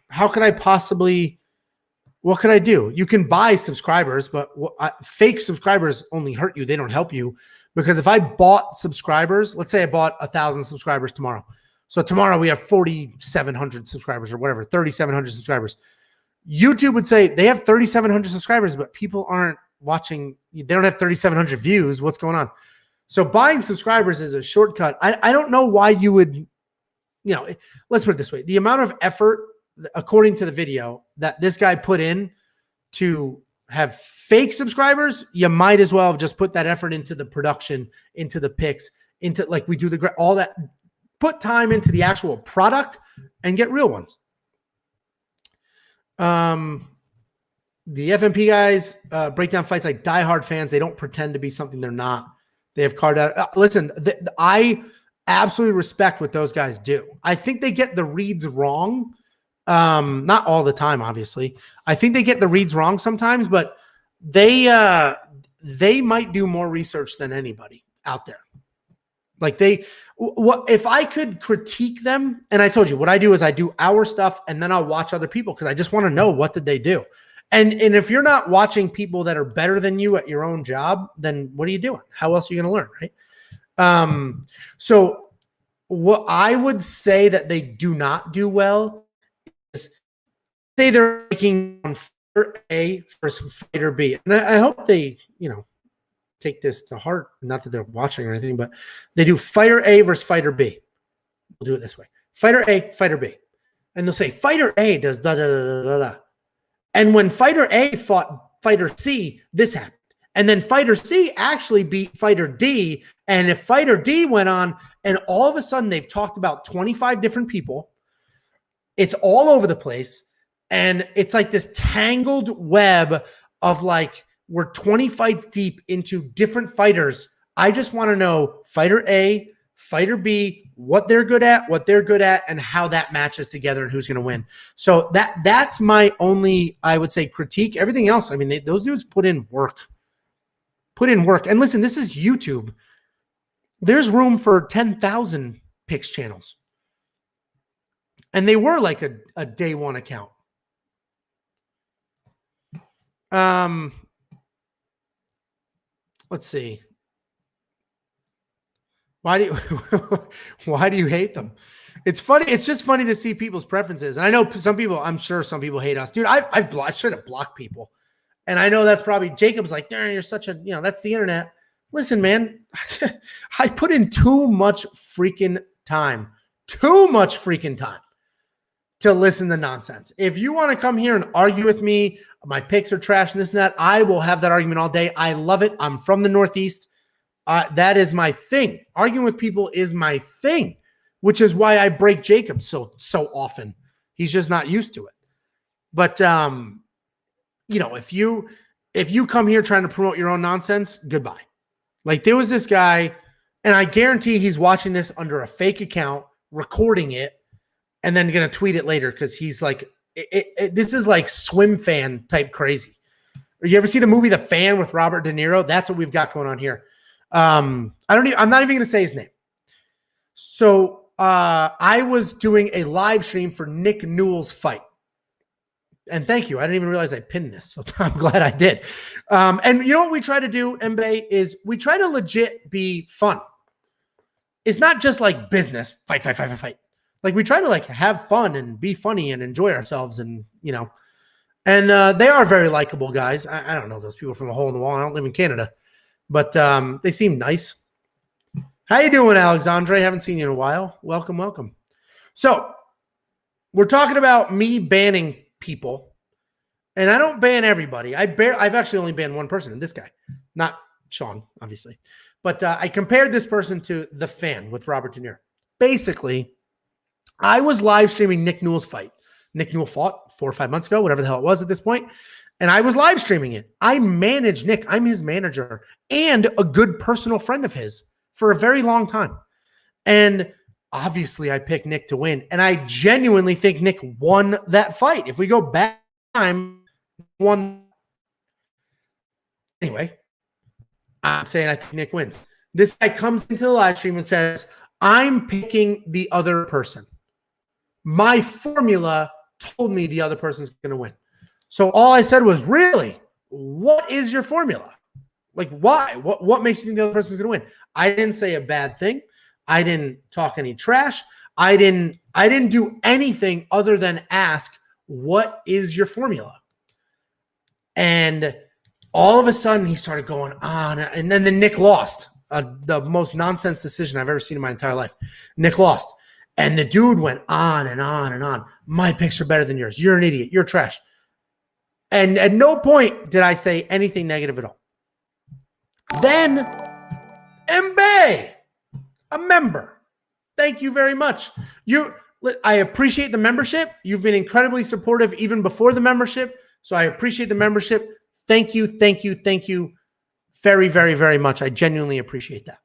how could I possibly, what could I do? You can buy subscribers, but fake subscribers only hurt you. They don't help you, because if I bought subscribers, let's say I bought 1,000 subscribers tomorrow. So tomorrow we have 4,700 subscribers or whatever, 3,700 subscribers. YouTube would say they have 3,700 subscribers, but people aren't watching. They don't have 3,700 views. What's going on? So buying subscribers is a shortcut. I don't know why you would, let's put it this way. The amount of effort, according to the video, that this guy put in to have fake subscribers, you might as well have just put that effort into the production, into the picks, into like we do all that, put time into the actual product and get real ones. The FMP guys break down fights like diehard fans. They don't pretend to be something they're not. They have card out. Listen, I absolutely respect what those guys do. I think they get the reads wrong. Not all the time, obviously. I think they get the reads wrong sometimes, but they might do more research than anybody out there. Like if I could critique them, and I told you what I do is I do our stuff and then I'll watch other people because I just want to know what did they do. And if you're not watching people that are better than you at your own job, then what are you doing? How else are you going to learn, right? So what I would say that they do not do well is say they're making on fighter A versus fighter B. And I hope they, take this to heart. Not that they're watching or anything, but they do fighter A versus fighter B. We'll do it this way. Fighter A, fighter B. And they'll say fighter A does da da da da da. And when fighter A fought fighter C, this happened. And then fighter C actually beat fighter D. And if fighter D went on, and all of a sudden they've talked about 25 different people, it's all over the place. And it's like this tangled web of like, we're 20 fights deep into different fighters. I just want to know fighter A, fighter B, what they're good at, and how that matches together and who's going to win. So that's my only, I would say, critique. Everything else, I mean, those dudes put in work. And listen, this is YouTube. There's room for 10,000 picks channels. And they were like a day one account. Let's see. Why do you hate them? It's funny. It's just funny to see people's preferences. And I know some people, I'm sure some people hate us. Dude, I should have blocked people. And I know that's probably Jacob's like, darn, you're such a, that's the internet. Listen, man, I put in too much freaking time to listen to nonsense. If you want to come here and argue with me, my picks are trash and this and that, I will have that argument all day. I love it. I'm from the Northeast. That is my thing. Arguing with people is my thing, which is why I break Jacob so often. He's just not used to it. But if you come here trying to promote your own nonsense, goodbye. Like there was this guy, and I guarantee he's watching this under a fake account, recording it, and then going to tweet it later because he's like, this is like swim fan type crazy. You ever see the movie The Fan with Robert De Niro? That's what we've got going on here. I'm not even going to say his name. So I was doing a live stream for Nick Newell's fight. And thank you. I didn't even realize I pinned this. So I'm glad I did. And you know what we try to do, Mbe, is we try to legit be fun. It's not just like business, fight. Like we try to like have fun and be funny and enjoy ourselves and, and they are very likable guys. I don't know those people from a hole in the wall. I don't live in Canada, but they seem nice. How you doing, Alexandre? Haven't seen you in a while. Welcome. So we're talking about me banning people, and I don't ban everybody. I've actually only banned one person, and this guy, not Sean, obviously. But I compared this person to The Fan with Robert De Niro. Basically, I was live streaming Nick Newell's fight. Nick Newell fought 4 or 5 months ago, whatever the hell it was at this point. And I was live streaming it. I manage Nick. I'm his manager and a good personal friend of his for a very long time. And obviously I picked Nick to win. And I genuinely think Nick won that fight. If we go back time, won. Anyway, I'm saying I think Nick wins. This guy comes into the live stream and says, I'm picking the other person. My formula told me the other person's going to win. So all I said was, really, what is your formula? Like, why? What makes you think the other person's going to win? I didn't say a bad thing. I didn't talk any trash. I didn't do anything other than ask, what is your formula? And all of a sudden he started going on. And then Nick lost. The most nonsense decision I've ever seen in my entire life. Nick lost. And the dude went on and on and on. My picks are better than yours. You're an idiot. You're trash. And at no point did I say anything negative at all. Then, Mbe, a member. Thank you very much. I appreciate the membership. You've been incredibly supportive even before the membership. So I appreciate the membership. Thank you very, very, very much. I genuinely appreciate that.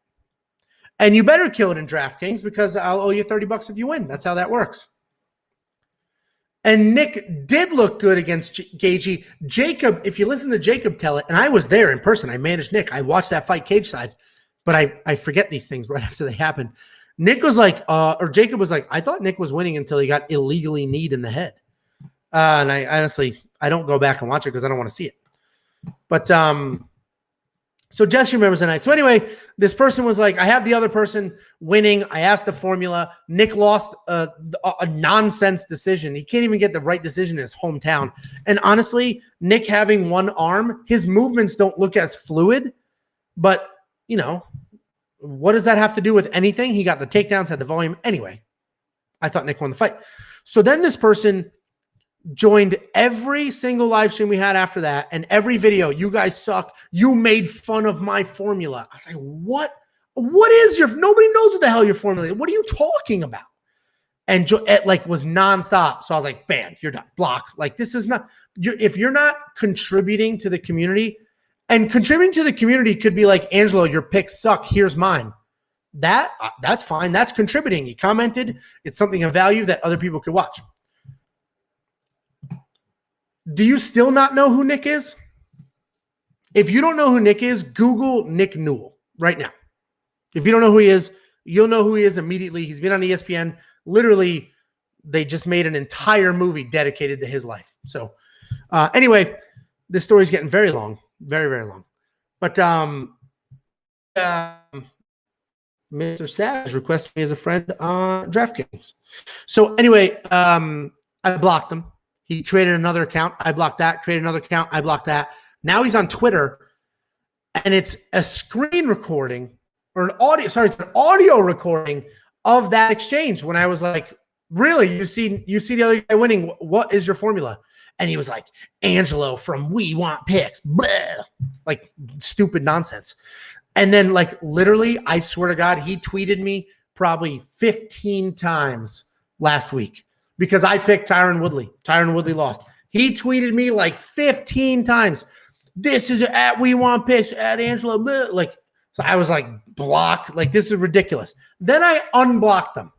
And you better kill it in DraftKings because I'll owe you $30 if you win. That's how that works. And Nick did look good against Gagey. Jacob, if you listen to Jacob tell it, and I was there in person. I managed Nick. I watched that fight cage side, but I forget these things right after they happen. Nick was like, or Jacob was like, I thought Nick was winning until he got illegally kneed in the head. And I honestly, I don't go back and watch it because I don't want to see it. But so Jesse remembers the night. So anyway, this person was like, I have the other person winning. I asked the formula. Nick lost a nonsense decision. He can't even get the right decision in his hometown. And honestly, Nick having one arm, his movements don't look as fluid. But, what does that have to do with anything? He got the takedowns, had the volume. Anyway, I thought Nick won the fight. So then this person joined every single live stream we had after that, and every video. You guys suck. You made fun of my formula. I was like, what? What is your? Nobody knows what the hell your formula is. What are you talking about? And it was nonstop. So I was like, banned. You're done. Blocked. Like, this is not. If you're not contributing to the community, and contributing to the community could be like, Angelo, your picks suck. Here's mine. That's fine. That's contributing. He commented. It's something of value that other people could watch. Do you still not know who Nick is? If you don't know who Nick is, Google Nick Newell right now. If you don't know who he is, you'll know who he is immediately. He's been on ESPN. Literally, they just made an entire movie dedicated to his life. So anyway, this story's getting very long, very, very long. But Mr. Savage requested me as a friend on DraftKings. So anyway, I blocked him. He created another account. I blocked that. Created another account. I blocked that. Now he's on Twitter, and it's a screen recording or an audio. Sorry, it's an audio recording of that exchange. When I was like, "Really? You see the other guy winning? What is your formula?" And he was like, "Angelo from We Want Picks," blah, like stupid nonsense. And then, like, literally, I swear to God, he tweeted me probably 15 times last week because I picked Tyron Woodley. Tyron Woodley lost. He tweeted me like 15 times. This is at We Want Picks, at Angelo. Blah. Like, so I was like, block. Like, this is ridiculous. Then I unblocked them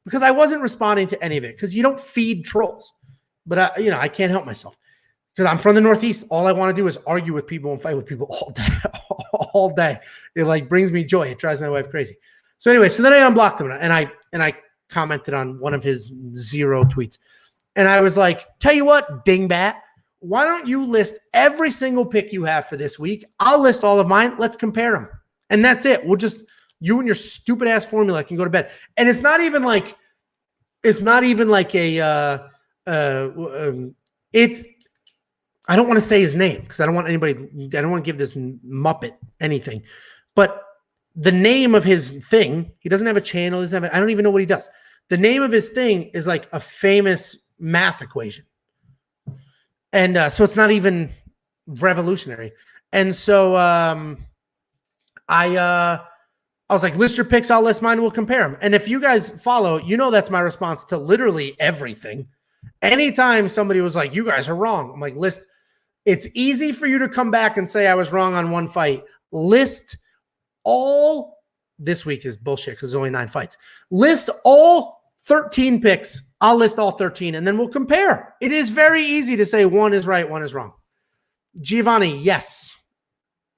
because I wasn't responding to any of it because you don't feed trolls. But, I can't help myself because I'm from the Northeast. All I want to do is argue with people and fight with people all day. All day. It like brings me joy. It drives my wife crazy. So anyway, so then I unblocked him and I commented on one of his 0 tweets. And I was like, tell you what, dingbat, why don't you list every single pick you have for this week? I'll list all of mine. Let's compare them. And that's it. We'll just, you and your stupid ass formula can go to bed. And it's not even like it's, I don't want to say his name because I don't want to give this Muppet anything. But the name of his thing, he doesn't have a channel. I don't even know what he does. The name of his thing is like a famous math equation. And so it's not even revolutionary. And so I was like, list your picks, I'll list mine, we'll compare them. And if you guys follow, that's my response to literally everything. Anytime somebody was like, you guys are wrong, I'm like, list. It's easy for you to come back and say I was wrong on one fight. List all, this week is bullshit because there's only 9 fights. List all 13 picks. I'll list all 13 and then we'll compare. It is very easy to say one is right, one is wrong. Giovanni, yes.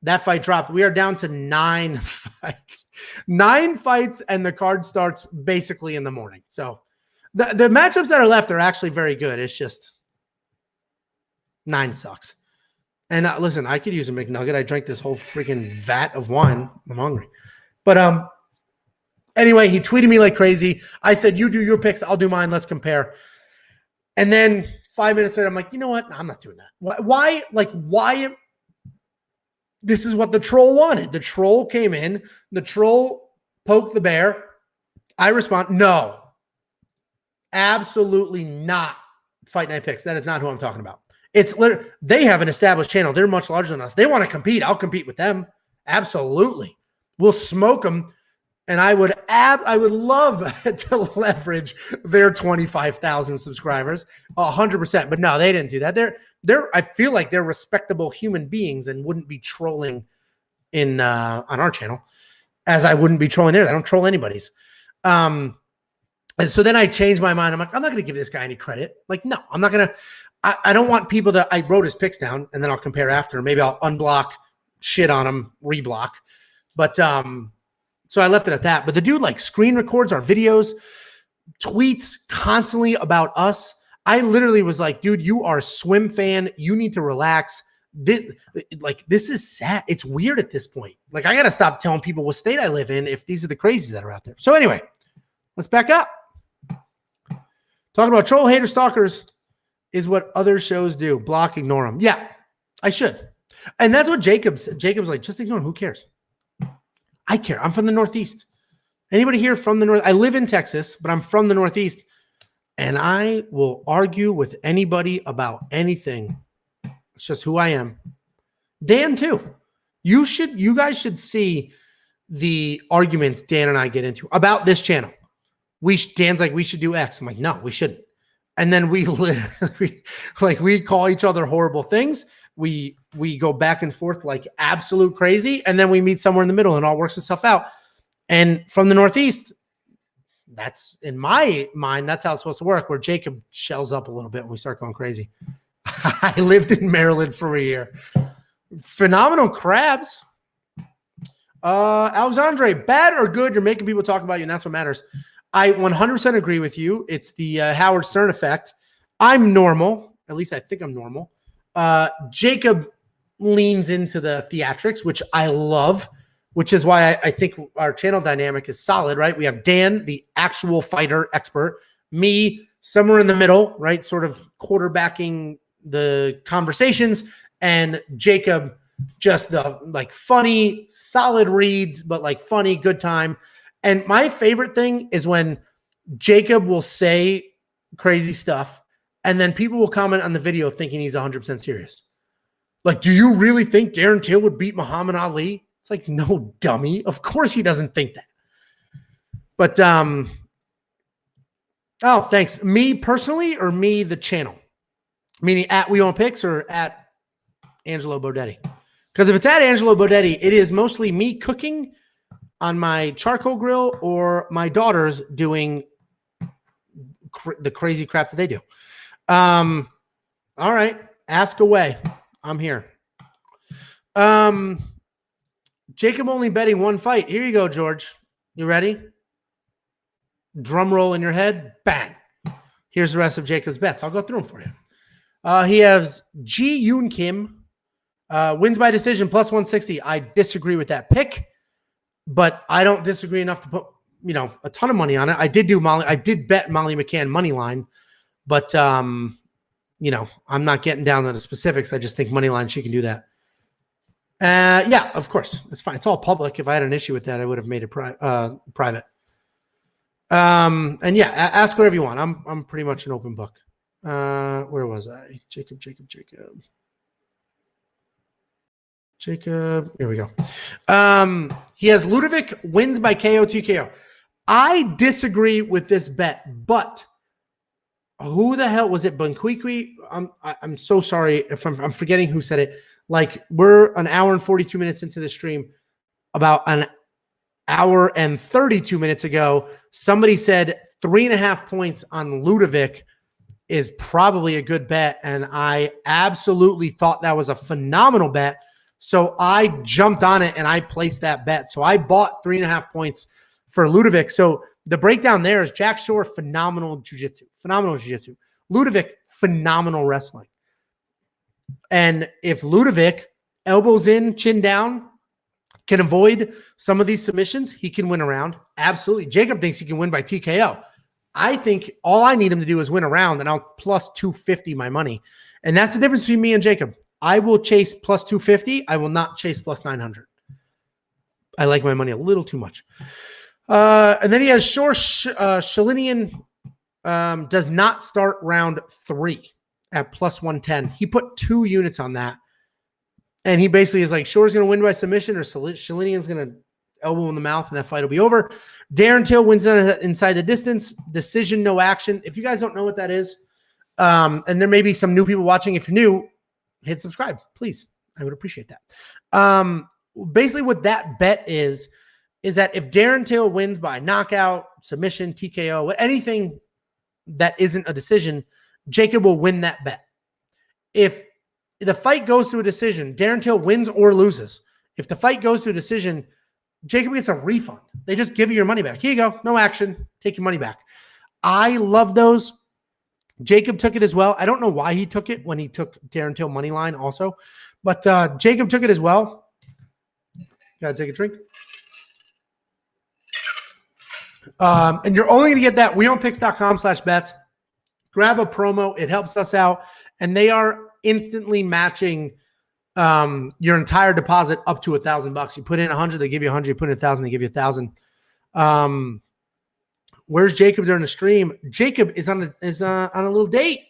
That fight dropped. We are down to 9 fights. 9 fights and the card starts basically in the morning. So the matchups that are left are actually very good. It's just 9 sucks. And listen, I could use a McNugget. I drank this whole freaking vat of wine. I'm hungry. But anyway, he tweeted me like crazy. I said, you do your picks. I'll do mine. Let's compare. And then 5 minutes later, I'm like, you know what? No, I'm not doing that. Why? This is what the troll wanted. The troll came in. The troll poked the bear. I respond, no. Absolutely not Fight Night Picks. That is not who I'm talking about. It's literally, they have an established channel. They're much larger than us. They want to compete. I'll compete with them. Absolutely. We'll smoke them. And I would love to leverage their 25,000 subscribers 100%. But no, they didn't do that. I feel like they're respectable human beings and wouldn't be trolling on our channel as I wouldn't be trolling theirs. I don't troll anybody's. And so then I changed my mind. I'm like, I'm not going to give this guy any credit. Like, no, I'm not going to. I don't want people that I wrote his picks down and then I'll compare after. Maybe I'll unblock, shit on him, reblock. But so I left it at that. But the dude like screen records our videos, tweets constantly about us. I literally was like, dude, you are a swim fan. You need to relax. This is sad. It's weird at this point. Like, I got to stop telling people what state I live in if these are the crazies that are out there. So anyway, let's back up. Talking about troll, hater, stalkers is what other shows do. Block, ignore them. Yeah, I should. And that's what Jacob's like, just ignore them. Who cares? I care. I'm from the Northeast. Anybody here from the North? I live in Texas, but I'm from the Northeast. And I will argue with anybody about anything. It's just who I am. Dan, too. You guys should see the arguments Dan and I get into about this channel. Dan's like, we should do X. I'm like, no, we shouldn't. And then we literally, we call each other horrible things. We go back and forth like absolute crazy. And then we meet somewhere in the middle and it all works itself out. And from the Northeast, that's in my mind, that's how it's supposed to work, where Jacob shells up a little bit when we start going crazy. I lived in Maryland for a year. Phenomenal crabs. Marc-Andre, bad or good? You're making people talk about you, and that's what matters. I 100% agree with you. It's the Howard Stern effect. I'm normal. At least I think I'm normal. Jacob leans into the theatrics, which I love, which is why I think our channel dynamic is solid, right? We have Dan, the actual fighter expert, me somewhere in the middle, right? Sort of quarterbacking the conversations, and Jacob just the like funny, solid reads, but like funny, good time. And my favorite thing is when Jacob will say crazy stuff and then people will comment on the video thinking he's 100% serious. Like, do you really think Darren Till would beat Muhammad Ali? It's like, no, dummy. Of course he doesn't think that. But, oh, thanks. Me personally or me, the channel? Meaning at wewantpicks or at Angelo Bodetti? Because if it's at Angelo Bodetti, it is mostly me cooking on my charcoal grill or my daughters doing the crazy crap that they do. All right. Ask away. I'm here. Jacob only betting one fight. Here you go, George. You ready? Drum roll in your head. Bang. Here's the rest of Jacob's bets. I'll go through them for you. He has Ji Yoon Kim. Wins by decision plus 160. I disagree with that pick, but I don't disagree enough to put, a ton of money on it. I did bet Molly McCann money line, but I'm not getting down to the specifics. I just think money line, she can do that. Yeah, of course. It's fine. It's all public. If I had an issue with that, I would have made it private. And yeah, ask whatever you want. I'm pretty much an open book. Where was I? Jacob. Here we go. He has Ludovic wins by KO TKO. I disagree with this bet, but who the hell was it? Bunkwikwi? I'm so sorry if I'm forgetting who said it. Like, we're an hour and 42 minutes into the stream. About an hour and 32 minutes ago, somebody said 3.5 points on Ludovic is probably a good bet, and I absolutely thought that was a phenomenal bet. So I jumped on it and I placed that bet. So I bought 3.5 points for Ludovic. So the breakdown there is Jack Shore, phenomenal jiu-jitsu. Ludovic, phenomenal wrestling. And if Ludovic, elbows in, chin down, can avoid some of these submissions, he can win a round. Absolutely. Jacob thinks he can win by TKO. I think all I need him to do is win a round, and I'll plus 250 my money. And that's the difference between me and Jacob. I will chase plus 250. I will not chase plus 900. I like my money a little too much. And then he has Shore Shalinian does not start round 3 at plus 110. He put 2 units on that. And he basically is like, Shore's going to win by submission or Shalinian's going to elbow in the mouth and that fight will be over. Darren Till wins inside the distance. Decision, no action. If you guys don't know what that is, and there may be some new people watching. If you're new, hit subscribe, please. I would appreciate that. Basically what that bet is that if Darren Till wins by knockout, submission, TKO, anything that isn't a decision, Jacob will win that bet. If the fight goes to a decision, Darren Till wins or loses. If the fight goes to a decision, Jacob gets a refund. They just give you your money back. Here you go. No action. Take your money back. I love those. Jacob took it as well. I don't know why he took it when he took Darren Till money line also, but Jacob took it as well. Gotta take a drink. And you're only going to get that wewantpicks.com/bets. Grab a promo. It helps us out. And they are instantly matching your entire deposit up to $1,000. You put in 100, they give you 100. You put in 1,000, they give you 1,000. Where's Jacob during the stream? Jacob is on a little date,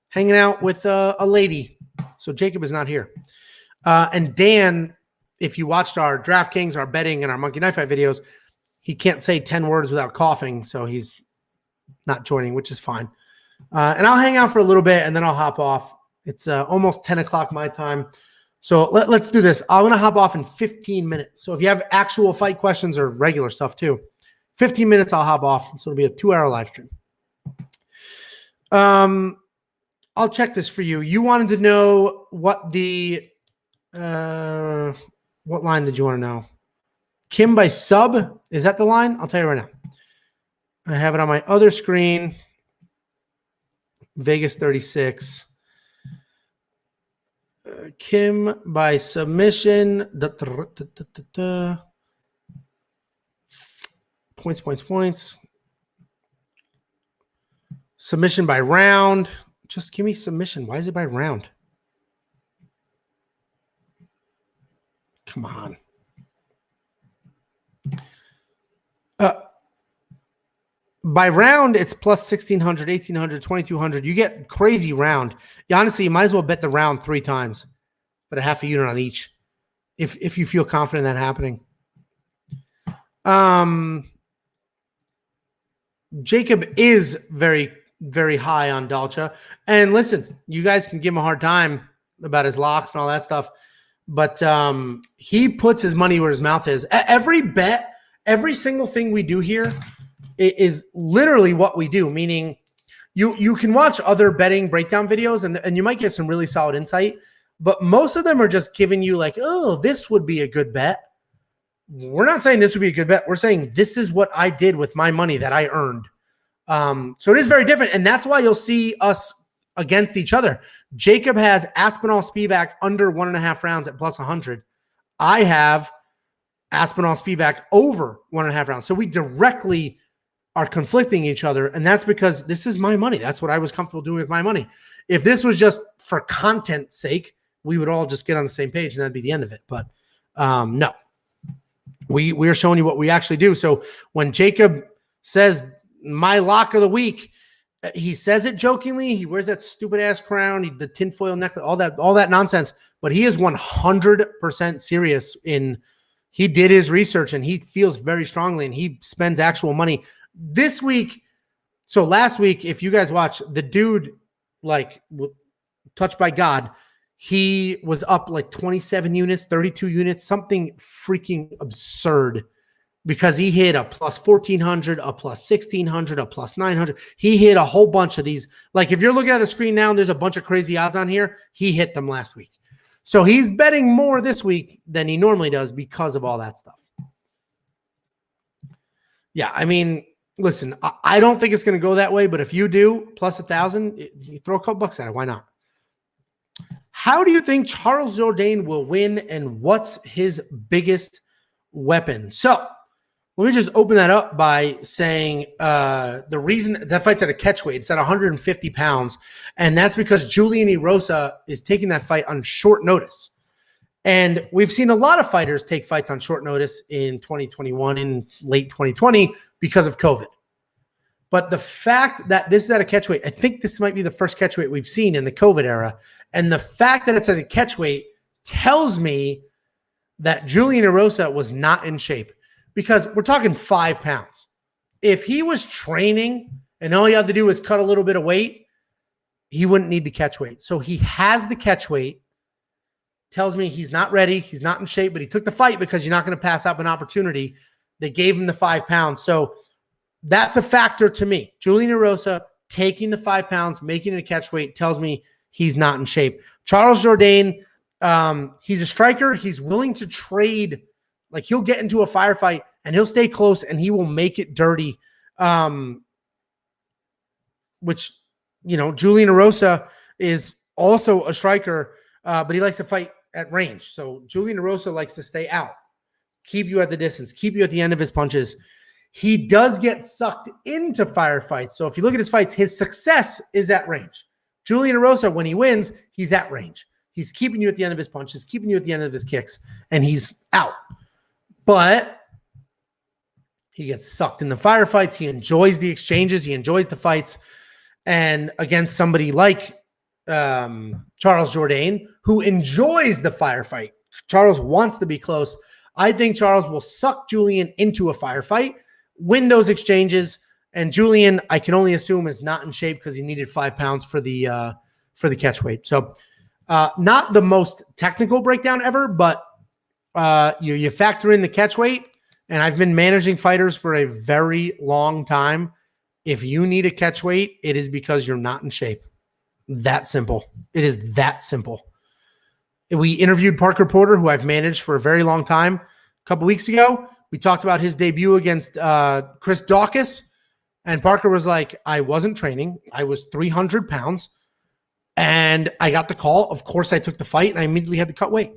hanging out with a lady. So Jacob is not here. And Dan, if you watched our DraftKings, our betting, and our Monkey Knife Fight videos, he can't say 10 words without coughing, so he's not joining, which is fine. And I'll hang out for a little bit, and then I'll hop off. It's almost 10 o'clock my time. So let's do this. I'm going to hop off in 15 minutes. So if you have actual fight questions or regular stuff too, 15 minutes, I'll hop off. So it'll be a 2-hour live stream. I'll check this for you. You wanted to know what the, what line did you want to know? Kim by sub. Is that the line? I'll tell you right now. I have it on my other screen. Vegas 36. Kim by submission. Points. Submission by round. Just give me submission. Why is it by round? Come on. By round, it's plus 1,600, 1,800, 2,200. You get crazy round. Honestly, you might as well bet the round 3 times, but a half a unit on each if you feel confident in that happening. Jacob is very, very high on Dalcha. And listen, you guys can give him a hard time about his locks and all that stuff, but he puts his money where his mouth is. Every bet, every single thing we do here is literally what we do, meaning you can watch other betting breakdown videos and you might get some really solid insight, but most of them are just giving you like, oh, this would be a good bet. We're not saying this would be a good bet. We're saying this is what I did with my money that I earned. So it is very different, and that's why you'll see us against each other. Jacob has Aspinall Spivak under 1.5 rounds at plus 100. I have Aspinall Spivak over 1.5 rounds. So we directly are conflicting each other, and that's because this is my money. That's what I was comfortable doing with my money. If this was just for content's sake, we would all just get on the same page, and that'd be the end of it. But no, we are showing you what we actually do. So when Jacob says my lock of the week, he says it jokingly. He wears that stupid ass crown, the tinfoil necklace, all that nonsense. But he is 100% serious in. He did his research and he feels very strongly, and he spends actual money this week. So last week, if you guys watch, the dude, like, touched by God, he was up like 27 units, 32 units, something freaking absurd, because he hit a plus 1,400, a plus 1,600, a plus 900. He hit a whole bunch of these. Like, if you're looking at the screen now and there's a bunch of crazy odds on here, he hit them last week. So he's betting more this week than he normally does because of all that stuff. Yeah, I mean, listen, I don't think it's going to go that way, but if you do, plus 1,000, you throw a couple bucks at it. Why not? How do you think Charles Jourdain will win, and what's his biggest weapon? So let me just open that up by saying the reason that fight's at a catch weight, it's at 150 pounds, and that's because Julian Erosa is taking that fight on short notice. And we've seen a lot of fighters take fights on short notice in 2021 and late 2020 because of COVID. But the fact that this is at a catch weight, I think this might be the first catch weight we've seen in the COVID era. And the fact that it's at a catch weight tells me that Julian Erosa was not in shape, because we're talking 5 pounds. If he was training and all he had to do was cut a little bit of weight, he wouldn't need the catch weight. So he has the catch weight. Tells me he's not ready. He's not in shape, but he took the fight because you're not going to pass up an opportunity. They gave him the 5 pounds. So that's a factor to me. Julian Erosa taking the 5 pounds, making it a catch weight, tells me he's not in shape. Charles Jourdain, he's a striker. He's willing to trade. Like, he'll get into a firefight and he'll stay close and he will make it dirty. Which, you know, Julian Erosa is also a striker, but he likes to fight at range. So Julian Erosa likes to stay out, keep you at the distance, keep you at the end of his punches. He does get sucked into firefights. So if you look at his fights, his success is at range. Julian Erosa, when he wins, he's at range. He's keeping you at the end of his punches, keeping you at the end of his kicks, and he's out. But he gets sucked in the firefights. He enjoys the exchanges. He enjoys the fights. And against somebody like Charles Jourdain, who enjoys the firefight, Charles wants to be close. I think Charles will suck Julian into a firefight, win those exchanges, and Julian, I can only assume, is not in shape because he needed 5 pounds for the catch weight. So Not the most technical breakdown ever, but you factor in the catch weight, and I've been managing fighters for a very long time. If you need a catch weight, it is because you're not in shape. That simple. It is that simple. We interviewed Parker Porter, who I've managed for a very long time, a couple weeks ago. We talked about his debut against Chris Daukaus, and Parker was like, I wasn't training. I was 300 pounds, and I got the call. Of course, I took the fight, and I immediately had to cut weight.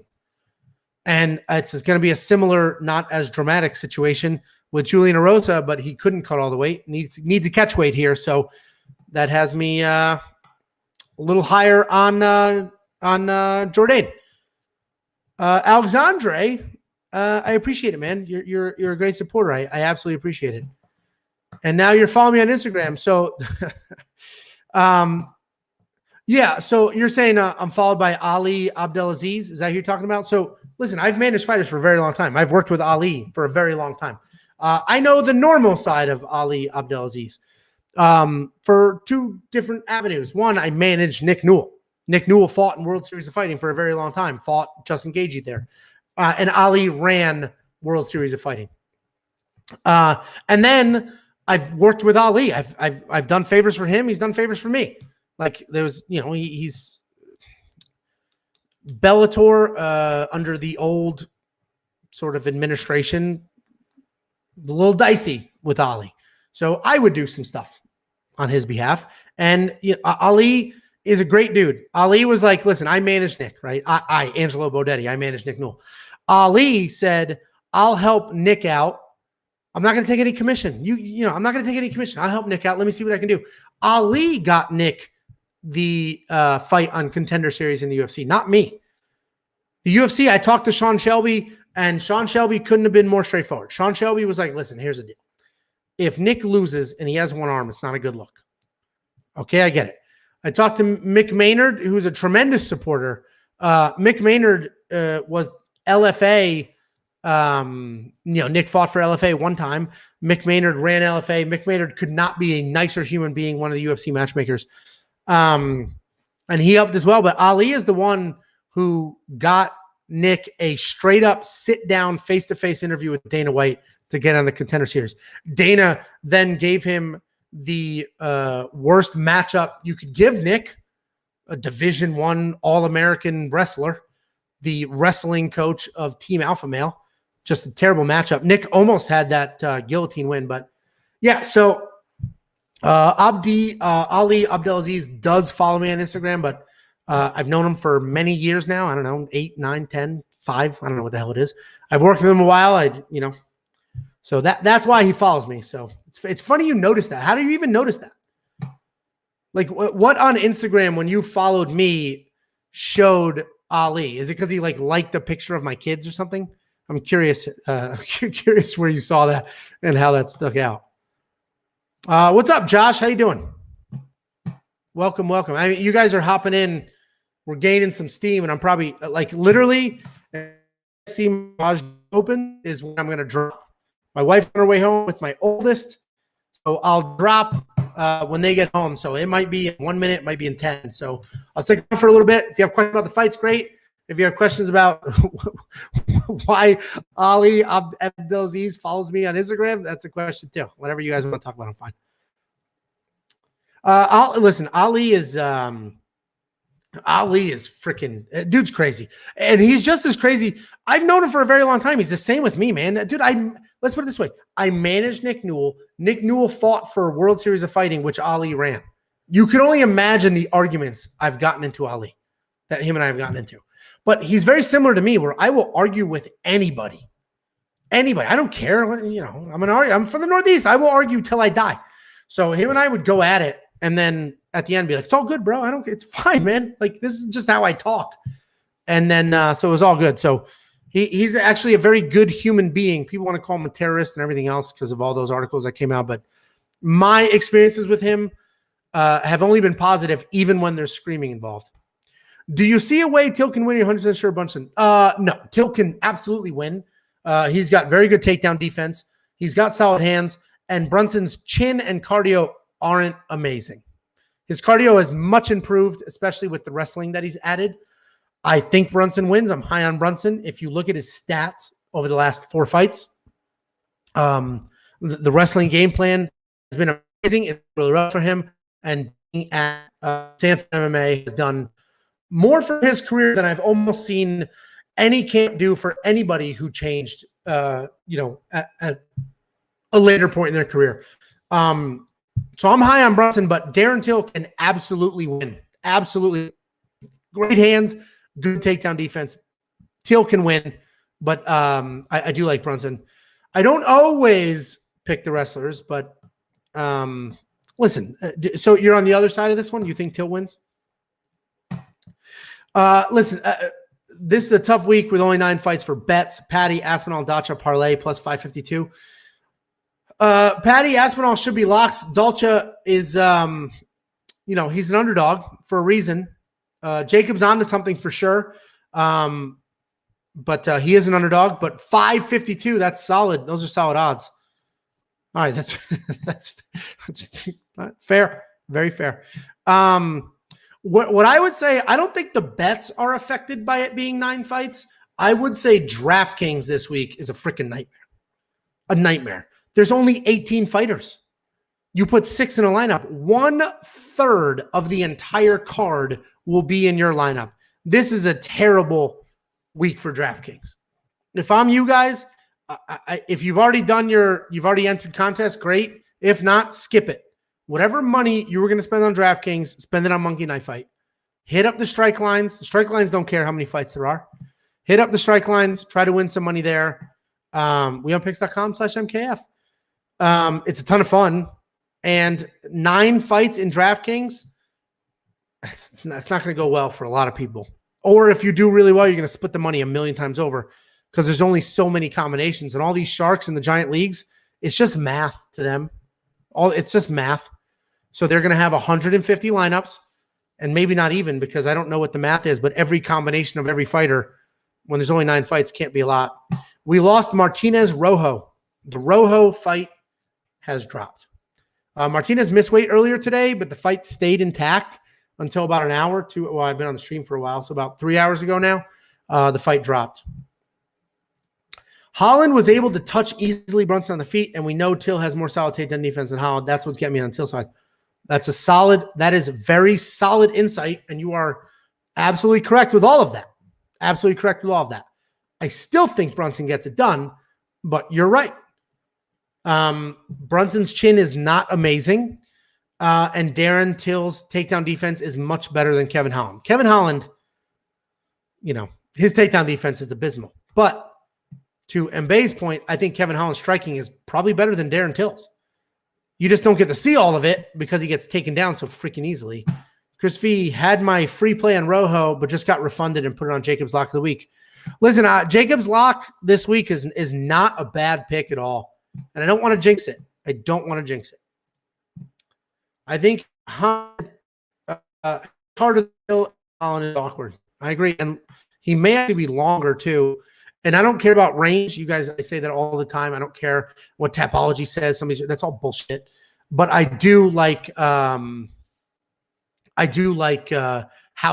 And it's going to be a similar, not as dramatic situation with Julian Erosa, but he couldn't cut all the weight. Needs a catch weight here, so that has me a little higher on Jourdain. Alexandre, I appreciate it, man. You're a great supporter. I absolutely appreciate it. And now you're following me on Instagram. So, yeah. So you're saying I'm followed by Ali Abdelaziz. Is that who you're talking about? So listen, I've managed fighters for a very long time. I've worked with Ali for a very long time. I know the normal side of Ali Abdelaziz for two different avenues. One, I managed Nick Newell. Nick Newell fought in World Series of Fighting for a very long time, fought Justin Gaethje there. And Ali ran World Series of Fighting. And then I've worked with Ali. I've done favors for him. He's done favors for me. Like there was, he's Bellator under the old sort of administration, a little dicey with Ali. So I would do some stuff on his behalf. And Ali is a great dude. Ali was like, listen, I manage Nick, right? Angelo Bodetti, I manage Nick Newell. Ali said, I'll help Nick out. I'm not going to take any commission. I'm not going to take any commission. I'll help Nick out. Let me see what I can do. Ali got Nick the fight on Contender Series in the UFC, not me. The UFC, I talked to Sean Shelby, and Sean Shelby couldn't have been more straightforward. Sean Shelby was like, listen, here's the deal. If Nick loses and he has one arm, it's not a good look. Okay, I get it. I talked to Mick Maynard, who's a tremendous supporter. Mick Maynard was LFA. Nick fought for LFA one time. Mick Maynard ran LFA. Mick Maynard could not be a nicer human being, one of the UFC matchmakers. And he helped as well. But Ali is the one who got Nick a straight up sit down face-to-face interview with Dana White to get on the Contender Series. Dana then gave him the worst matchup you could give Nick, a Division I All-American wrestler, the wrestling coach of Team Alpha Male. Just a terrible matchup. Nick almost had that guillotine win, but yeah. So Ali Abdelaziz does follow me on Instagram, but I've known him for many years now. I don't know, 8, 9, 10, 5. I don't know what the hell it is. I've worked with him a while. So that's why he follows me. So it's funny you noticed that. How do you even notice that? Like what on Instagram when you followed me showed Ali? Is it because he liked the picture of my kids or something? I'm curious. Curious where you saw that and how that stuck out. What's up, Josh? How you doing? Welcome. I mean, you guys are hopping in. We're gaining some steam, and I'm probably literally see Maj open is when I'm going to drop. My wife's on her way home with my oldest, so I'll drop when they get home. So it might be in 1 minute, it might be in 10. So I'll stick around for a little bit. If you have questions about the fights, great. If you have questions about why Ali Abdelaziz follows me on Instagram, that's a question too. Whatever you guys want to talk about, I'm fine. Listen, Ali is freaking dude's crazy, and he's just as crazy. I've known him for a very long time. He's the same with me, man. Dude, let's put it this way. I managed Nick Newell. Nick Newell fought for a World Series of Fighting, which Ali ran. You can only imagine the arguments I've gotten into Ali, that him and I have gotten into. But he's very similar to me, where I will argue with anybody. Anybody. I don't care. I'm from the Northeast. I will argue till I die. So him and I would go at it. And then at the end, be like, it's all good, bro. It's fine, man. Like, this is just how I talk. And then, so it was all good. So he's actually a very good human being. People want to call him a terrorist and everything else because of all those articles that came out. But my experiences with him have only been positive, even when there's screaming involved. Do you see a way Till can win? You're 100% sure, Brunson? No, Till can absolutely win. He's got very good takedown defense. He's got solid hands. And Brunson's chin and cardio aren't amazing. His cardio is much improved, especially with the wrestling that he's added. I think Brunson wins. I'm high on Brunson. If you look at his stats over the last 4 fights, the wrestling game plan has been amazing. It's really rough for him. And being at Stanford MMA has done more for his career than I've almost seen any camp do for anybody who changed, at a later point in their career. So I'm high on Brunson, but Darren Till can absolutely win. Absolutely. Great hands, good takedown defense. Till can win, but I do like Brunson. I don't always pick the wrestlers, but listen, so you're on the other side of this one? You think Till wins? Listen, this is a tough week with only 9 fights for bets. Patty, Aspinall, Dalcha, parlay plus 552. Patty, Aspinall should be locks. Dalcha is, he's an underdog for a reason. Jacob's onto something for sure. But he is an underdog, but 552, that's solid. Those are solid odds. All right. That's fair. Very fair. What I would say, I don't think the bets are affected by it being 9 fights. I would say DraftKings this week is a freaking nightmare. A nightmare. There's only 18 fighters. You put 6 in a lineup. 1/3 of the entire card will be in your lineup. This is a terrible week for DraftKings. If I'm you guys, if you've already entered contests, great. If not, skip it. Whatever money you were going to spend on DraftKings, spend it on Monkey Knife Fight. Hit up the strike lines. The strike lines don't care how many fights there are. Hit up the strike lines. Try to win some money there. wewantpicks.com/MKF. It's a ton of fun. And 9 fights in DraftKings, that's not going to go well for a lot of people. Or if you do really well, you're going to split the money a million times over because there's only so many combinations. And all these sharks in the giant leagues, it's just math to them. It's just math. So they're going to have 150 lineups, and maybe not even, because I don't know what the math is, but every combination of every fighter, when there's only 9 fights, can't be a lot. We lost Martinez Rojo. The Rojo fight has dropped. Martinez missed weight earlier today, but the fight stayed intact until about an hour. I've been on the stream for a while, so about 3 hours ago now, the fight dropped. Holland was able to touch easily Brunson on the feet, and we know Till has more solid takedown defense than Holland. That's what's getting me on Till's side. That is very solid insight, and you are absolutely correct with all of that. Absolutely correct with all of that. I still think Brunson gets it done, but you're right. Brunson's chin is not amazing, and Darren Till's takedown defense is much better than Kevin Holland. Kevin Holland, his takedown defense is abysmal. But to Mbaye's point, I think Kevin Holland's striking is probably better than Darren Till's. You just don't get to see all of it because he gets taken down so freaking easily. Chris V had my free play on Rojo, but just got refunded and put it on Jacob's Lock of the Week. Listen, Jacob's Lock this week is not a bad pick at all. And I don't want to jinx it. I think Holland is awkward. I agree. And he may actually be longer too. And I don't care about range. You guys, I say that all the time. I don't care what Tapology says. That's all bullshit. But I do like how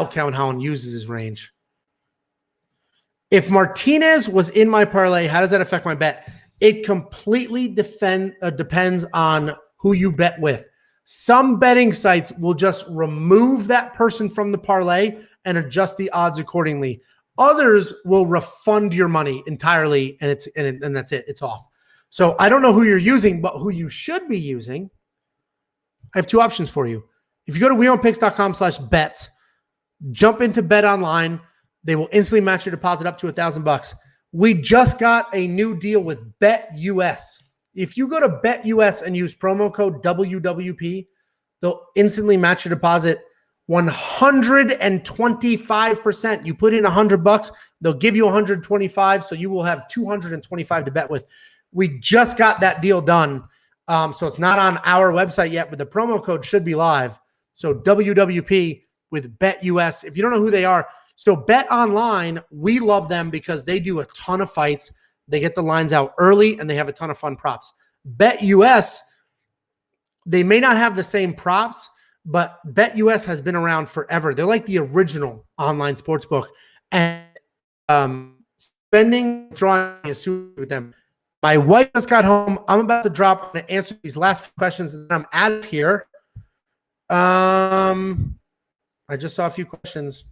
Kevin Holland uses his range. If Martinez was in my parlay, how does that affect my bet? It completely depends on who you bet with. Some betting sites will just remove that person from the parlay and adjust the odds accordingly. Others will refund your money entirely, and that's it. It's off. So I don't know who you're using, but who you should be using, I have 2 options for you. If you go to wewantpicks.com/bets, jump into Bet Online. They will instantly match your deposit up to $1,000. We just got a new deal with BetUS. If you go to BetUS and use promo code WWP, they'll instantly match your deposit 125%. You put in $100, they'll give you 125, so you will have 225 to bet with. We just got that deal done. So it's not on our website yet, but the promo code should be live. So WWP with BetUS. If you don't know who they are, so Bet Online, we love them because they do a ton of fights. They get the lines out early, and they have a ton of fun props. BetUS, they may not have the same props, but BetUS has been around forever. They're like the original online sportsbook, and spending drawing a suit with them. My wife just got home. I'm about to drop and answer these last few questions, and then I'm out of here. I just saw a few questions.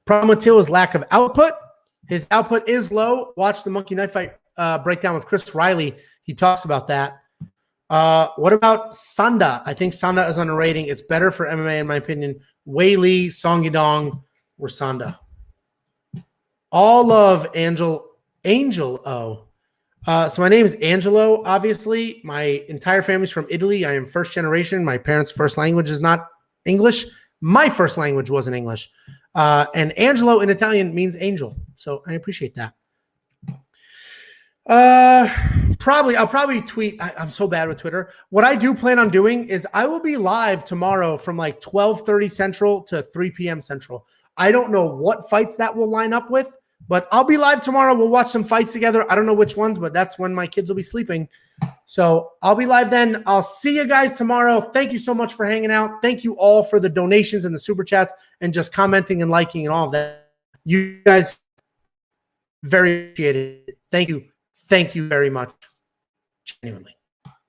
Problem with Till is lack of output. His output is low. Watch the Monkey Knife Fight breakdown with Chris Riley. He talks about that. What about Sanda? I think Sanda is underrating. It's better for MMA, in my opinion. Wei Li, Song Yadong, or Sanda. All of Angelo. So my name is Angelo, obviously. My entire family's from Italy. I am first generation. My parents' first language is not English. My first language wasn't English. And Angelo in Italian means angel. So I appreciate that. I'll probably tweet. I'm so bad with Twitter. What I do plan on doing is I will be live tomorrow from like 12:30 Central to 3 p.m. Central. I don't know what fights that will line up with, but I'll be live tomorrow. We'll watch some fights together. I don't know which ones, but that's when my kids will be sleeping. So I'll be live then. I'll see you guys tomorrow. Thank you so much for hanging out. Thank you all for the donations and the super chats and just commenting and liking and all of that. You guys, very appreciated. Thank you. Thank you very much. Genuinely.